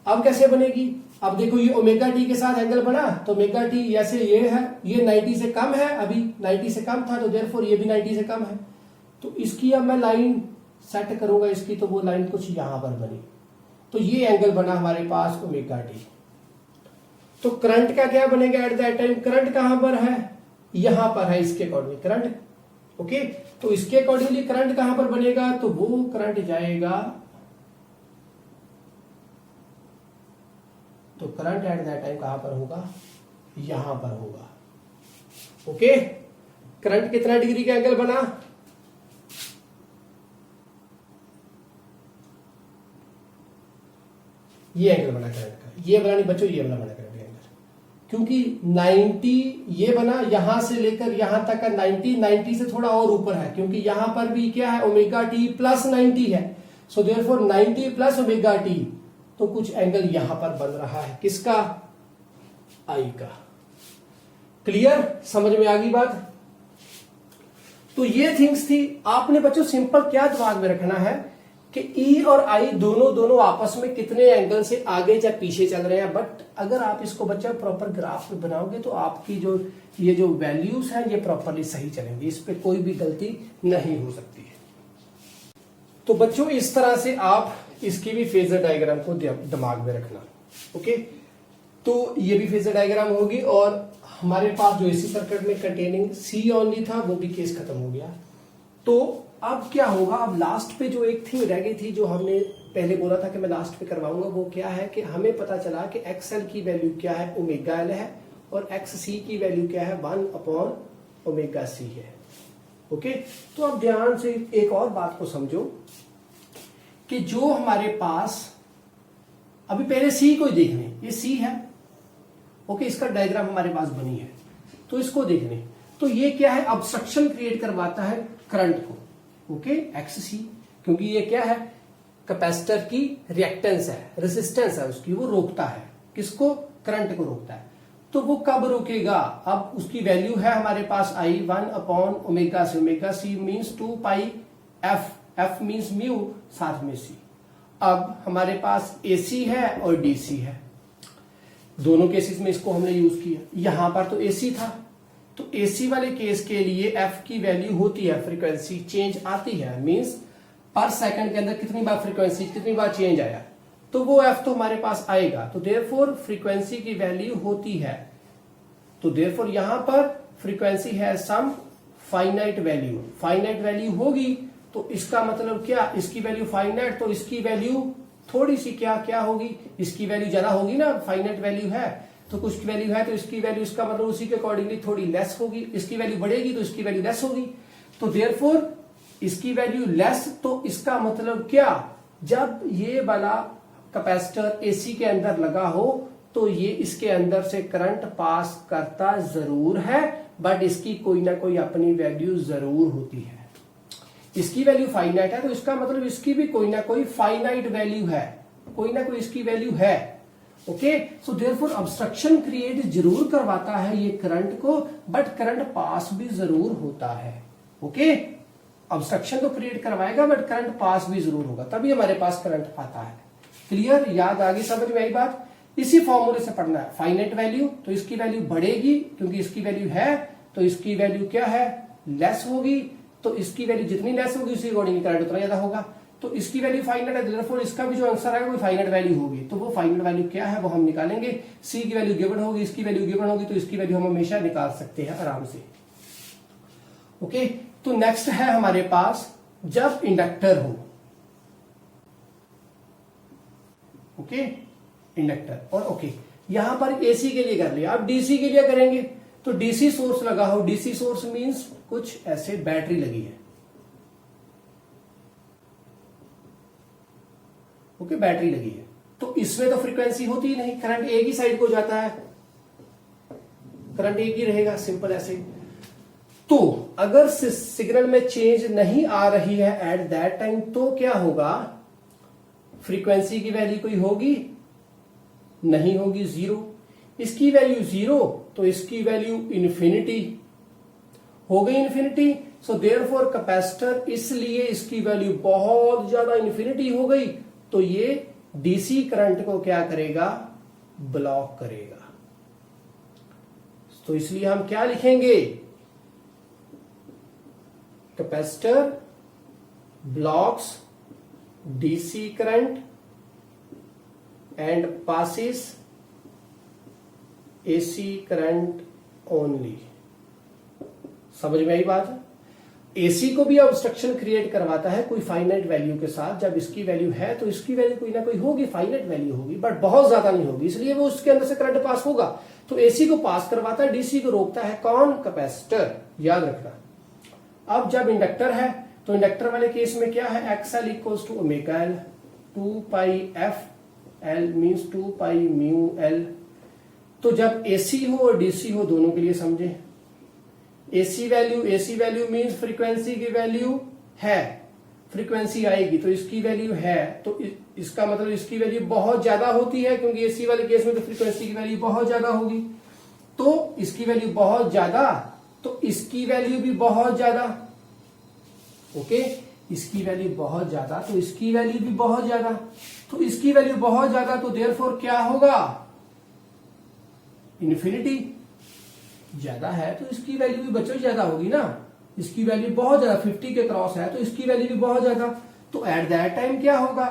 अब कैसे बनेगी। अब देखो ये ओमेगा टी के साथ एंगल बना, तो ओमेगा टी ऐसे ये है, ये 90 से कम है, अभी 90 से कम था, तो देयरफॉर ये भी 90 से कम है, तो इसकी अब मैं लाइन सेट करूंगा इसकी, तो वो लाइन कुछ यहां पर बनी, तो ये एंगल बना हमारे पास ओमेगा टी। तो करंट का क्या बनेगा एट दैट टाइम, करंट कहां पर है, यहां पर है, इसके अकॉर्डिंग करंट। ओके, तो इसके अकॉर्डिंगली करंट कहां पर बनेगा, तो वो करंट जाएगा, तो करंट एट दैट टाइम कहां पर होगा, यहां पर होगा। ओके, करंट कितना डिग्री का एंगल बना, ये एंगल बना करंट का, ये बना नहीं बच्चों, ये वाला बना करंट का एंगल, क्योंकि 90 ये बना यहां से लेकर यहां तक का 90 से थोड़ा और ऊपर है, क्योंकि यहां पर भी क्या है ओमेगा टी प्लस 90 है, so therefore 90 plus omega T, तो कुछ एंगल यहां पर बन रहा है, किसका, आई का। क्लियर, समझ में आ गई बात। तो ये थिंग्स थी, आपने बच्चों सिंपल क्या दिमाग में रखना है कि E और I दोनों आपस में कितने एंगल से आगे या पीछे चल रहे हैं, बट अगर आप इसको बच्चा प्रॉपर ग्राफ में बनाओगे तो आपकी जो ये जो वैल्यूज हैं ये प्रॉपरली सही चलेंगी, इस पे कोई भी गलती नहीं हो सकती है। तो बच्चों इस तरह से आप इसकी भी फेजर डायग्राम को दिमाग में रखना। ओके, तो ये भी फेजर डायग्राम होगी, और हमारे पास जो एसी सर्किट में कंटेनिंग सी ओनली था वो भी केस खत्म हो गया। तो अब क्या होगा, अब लास्ट पे जो एक थी रह गई थी, जो हमने पहले बोला था कि मैं लास्ट पे करवाऊंगा, वो क्या है कि हमें पता चला कि XL की वैल्यू क्या है, ओमेगा L है, और XC की वैल्यू क्या है, 1/ओमेगा C है। ओके, तो अब ध्यान से एक और बात को समझो कि जो हमारे पास अभी पहले C को ही देखने, ये C है, ओके, इसका डायग्राम हमारे पास बनी है, तो इसको देखने, तो ये क्या है, ऑब्स्ट्रक्शन क्रिएट करवाता है करंट को, ओके, XC, क्योंकि ये क्या है, कैपेसिटर की रिएक्टेंस है, रेजिस्टेंस है उसकी, वो रोकता है, किसको, करंट को रोकता है। तो वो कब रुकेगा? अब उसकी वैल्यू है हमारे पास I 1 upon omega C, omega C means 2 pi F, F means mu साथ में सी। अब हमारे पास एसी है और डीसी है, दोनों केसेस में इसको हमने यूज किया। यहां पर तो एसी था, तो एसी वाले केस के लिए एफ की वैल्यू होती है, फ्रीक्वेंसी चेंज आती है, मींस पर सेकंड के अंदर कितनी बार फ्रीक्वेंसी, कितनी बार चेंज आया, तो वो एफ तो हमारे पास आएगा। तो देयरफॉर फ्रीक्वेंसी की वैल्यू होती है, तो देयरफॉर यहां पर फ्रीक्वेंसी है सम फाइनाइट वैल्यू, फाइनाइट वैल्यू होगी तो इसका मतलब क्या, इसकी वैल्यू फाइनाइट, तो इसकी वैल्यू थोड़ी सी क्या क्या होगी, इसकी वैल्यू ज्यादा होगी ना, फाइनाइट वैल्यू है तो कुछ की वैल्यू है तो इसकी वैल्यू, इसका मतलब उसी के अकॉर्डिंगली थोड़ी लेस होगी, इसकी वैल्यू बढ़ेगी तो इसकी वैल्यू लेस होगी। तो देयरफॉर इसकी वैल्यू लेस, तो इसका मतलब क्या, जब ये वाला कैपेसिटर एसी के अंदर लगा हो तो ये इसके अंदर से करंट पास करता जरूर है, बट इसकी कोई ना कोई अपनी वैल्यू जरूर होती है। इसकी वैल्यू फाइनाइट है तो इसका मतलब इसकी भी कोई ना कोई फाइनाइट वैल्यू है, कोई ना कोई इसकी वैल्यू है। Okay, so therefore obstruction create जरूर करवाता है ये करंट को, बट करंट पास भी जरूर होता है। ओके, ऑब्स्ट्रक्शन तो क्रिएट करवाएगा बट करंट पास भी जरूर होगा, तभी हमारे पास करंट आता है। क्लियर, याद आ गई, समझ में आई बात? इसी फॉर्मूले से पढ़ना है। फाइनाइट वैल्यू तो इसकी वैल्यू बढ़ेगी क्योंकि इसकी वैल्यू है, तो इसकी वैल्यू क्या है, लेस होगी, तो इसकी वैल्यू जितनी लेस होगी उसी अकॉर्डिंग करंट उतना ज्यादा होगा। तो इसकी वैल्यू फाइनाइट है, देयरफॉर इसका भी जो आंसर है वो फाइनाइट वैल्यू होगी। तो वो फाइनाइट वैल्यू क्या है वो हम निकालेंगे, सी की वैल्यू गिवन होगी, इसकी वैल्यू गिवन होगी, तो इसकी वैल्यू हम हमेशा निकाल सकते हैं आराम से। ओके, तो नेक्स्ट है हमारे पास जब इंडक्टर हो। ओके, इंडक्टर और ओके, यहां पर एसी के लिए कर लिया, अब डीसी के लिए करेंगे। तो डीसी सोर्स लगा हो, डीसी सोर्स मींस कुछ ऐसे बैटरी लगी है। ओके, बैटरी लगी है, तो इसमें तो फ्रीक्वेंसी होती ही नहीं, करंट एक ही साइड को जाता है, करंट एक ही रहेगा, सिंपल ऐसे। तो अगर सिग्नल में चेंज नहीं आ रही है एट दैट टाइम, तो क्या होगा, फ्रीक्वेंसी की वैल्यू कोई होगी नहीं होगी, जीरो। इसकी वैल्यू जीरो तो इसकी वैल्यू इन्फिनिटी हो गई, इन्फिनिटी। सो देयरफॉर कैपेसिटर, इसलिए इसकी वैल्यू बहुत ज्यादा इन्फिनिटी हो गई, तो ये डीसी करंट को क्या करेगा, ब्लॉक करेगा। तो इसलिए हम क्या लिखेंगे, capacitor blocks DC current and passes AC current only. समझ में आई बात? एसी को भी ऑब्स्ट्रक्शन क्रिएट करवाता है कोई फाइनाइट वैल्यू के साथ, जब इसकी वैल्यू है तो इसकी वैल्यू कोई ना कोई होगी, फाइनाइट वैल्यू होगी, बट बहुत ज्यादा नहीं होगी, इसलिए वो उसके अंदर से करंट पास होगा। तो एसी को पास करवाता है, डीसी को रोकता है कौन, कैपेसिटर, याद रखना। अब जब इंडक्टर है तो इंडक्टर वाले केस में क्या है, XL equals to omega L, 2 pi F L means 2 pi mu L. तो जब एसी हो और डीसी हो, दोनों के लिए समझे, एसी वैल्यू मीन्स फ्रीक्वेंसी की वैल्यू है, फ्रीक्वेंसी आएगी तो इसकी वैल्यू है, तो इसका मतलब इसकी वैल्यू बहुत ज्यादा होती है, क्योंकि एसी वाले केस में तो फ्रीक्वेंसी की वैल्यू बहुत ज्यादा होगी, तो इसकी वैल्यू बहुत ज्यादा, तो इसकी वैल्यू भी बहुत ज्यादा। ओके, इसकी वैल्यू बहुत ज्यादा तो इसकी वैल्यू भी बहुत ज्यादा, तो इसकी वैल्यू बहुत ज्यादा, तो देयरफॉर क्या होगा, इन्फिनिटी। ज्यादा है तो इसकी वैल्यू भी बच्चों ज्यादा होगी ना, इसकी वैल्यू बहुत ज्यादा 50 के क्रॉस है तो इसकी वैल्यू भी बहुत ज्यादा। तो एट दैट टाइम क्या होगा,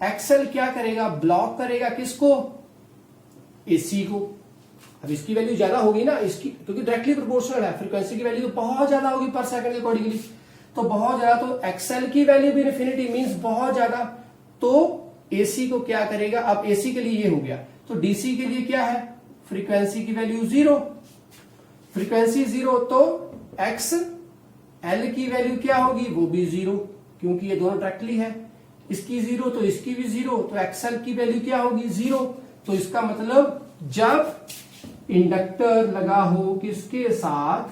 एक्सएल क्या करेगा, ब्लॉक करेगा किसको, एसी को। अब इसकी वैल्यू ज्यादा होगी ना, इसकी क्योंकि डायरेक्टली प्रोपोर्शनल है, फ्रीक्वेंसी की वैल्यू तो बहुत ज्यादा होगी पर सेकंड के अकॉर्डिंगली, तो बहुत ज्यादा, तो एक्सएल की वैल्यू भी इन्फिनिटी मींस बहुत ज्यादा, तो एसी को क्या करेगा, अब एसी के लिए ये हो गया, तो डीसी के लिए क्या है, फ्रीक्वेंसी की वैल्यू जीरो, फ्रीक्वेंसी जीरो, तो एक्स एल की वैल्यू क्या होगी, वो भी जीरो, क्योंकि ये दोनों डायरेक्टली है, इसकी जीरो तो इसकी भी जीरो, तो एक्सएल की वैल्यू क्या होगी, जीरो। तो इसका मतलब जब इंडक्टर लगा हो किसके साथ,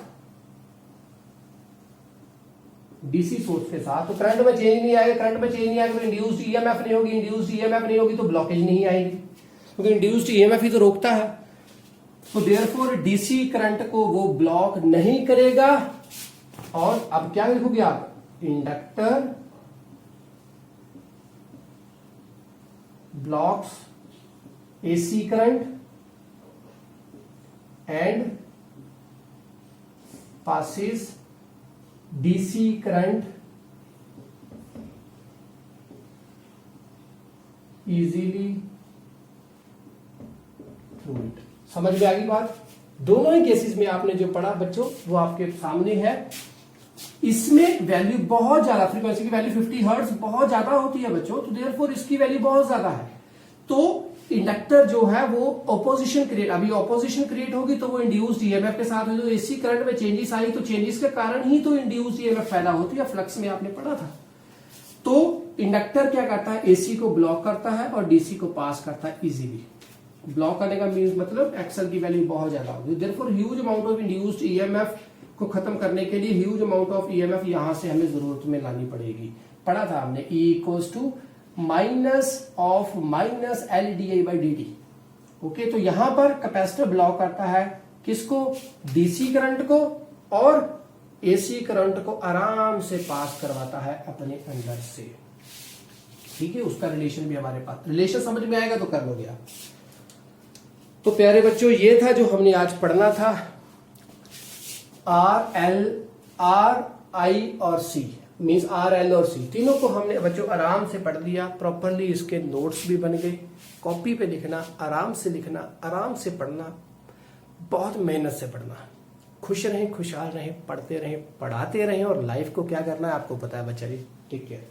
डीसी सोर्स के साथ, तो करंट में चेंज नहीं आएगा, करंट में चेंज नहीं आएगा तो इंड्यूस्ड ईएमएफ नहीं होगी, इंड्यूस्ड ईएमएफ नहीं होगी तो ब्लॉकेज नहीं आएगी, क्योंकि इंड्यूस्ड ईएमएफ ही तो रोकता है। तो देयरफॉर डीसी करंट को वो ब्लॉक नहीं करेगा। और अब क्या लिखोगे आप, inductor blocks AC current and passes DC current easily through it। समझ में आ गई बात। दोनों ही केसेस में आपने जो पढ़ा बच्चों वो आपके सामने है। इसमें वैल्यू बहुत ज्यादा, फ्रीक्वेंसी की वैल्यू 50 हर्ट्ज बहुत ज्यादा होती है बच्चों, तो देयरफॉर इसकी वैल्यू बहुत ज्यादा है। तो इंडक्टर जो है वो ऑपोजिशन क्रिएट, अभी ऑपोजिशन क्रिएट होगी तो वो इंड्यूस्ड ईएमएफ के साथ जो एसी करंट में चेंजेस आई, तो चेंजेस के कारण ही तो इंड्यूस्ड ईएमएफ पैदा होती है, फ्लक्स में आपने पढ़ा था। तो इंडक्टर क्या करता है, एसी को ब्लॉक करता है और डीसी को पास करता है इजीली। ब्लॉक करने का मीन्स मतलब एक्सल की वैल्यू बहुत ज्यादा होगी, therefore huge amount of induced EMF को खत्म करने के लिए ह्यूज अमाउंट ऑफ ईएमएफ यहां से हमें जरूरत में लानी पड़ेगी। पढ़ा था हमने E equals to minus of minus LdI/dt। Okay, तो यहां पर कैपेसिटर ब्लॉक करता है किसको, डीसी करंट को, और एसी करंट को आराम से पास करवाता है अपने अंदर से। ठीक है, उसका रिलेशन भी हमारे पास, रिलेशन समझ में आएगा तो कर लोगे आप। तो प्यारे बच्चों ये था जो हमने आज पढ़ना था। R I और C मीन्स RL और C तीनों को हमने बच्चों आराम से पढ़ लिया प्रॉपरली। इसके नोट्स भी बन गए, कॉपी पे लिखना, आराम से लिखना, आराम से पढ़ना, बहुत मेहनत से पढ़ना। खुश रहें, खुशहाल रहें, पढ़ते रहें, पढ़ाते रहें, और लाइफ को क्या करना है आपको पता है बच्चा जी। Take care.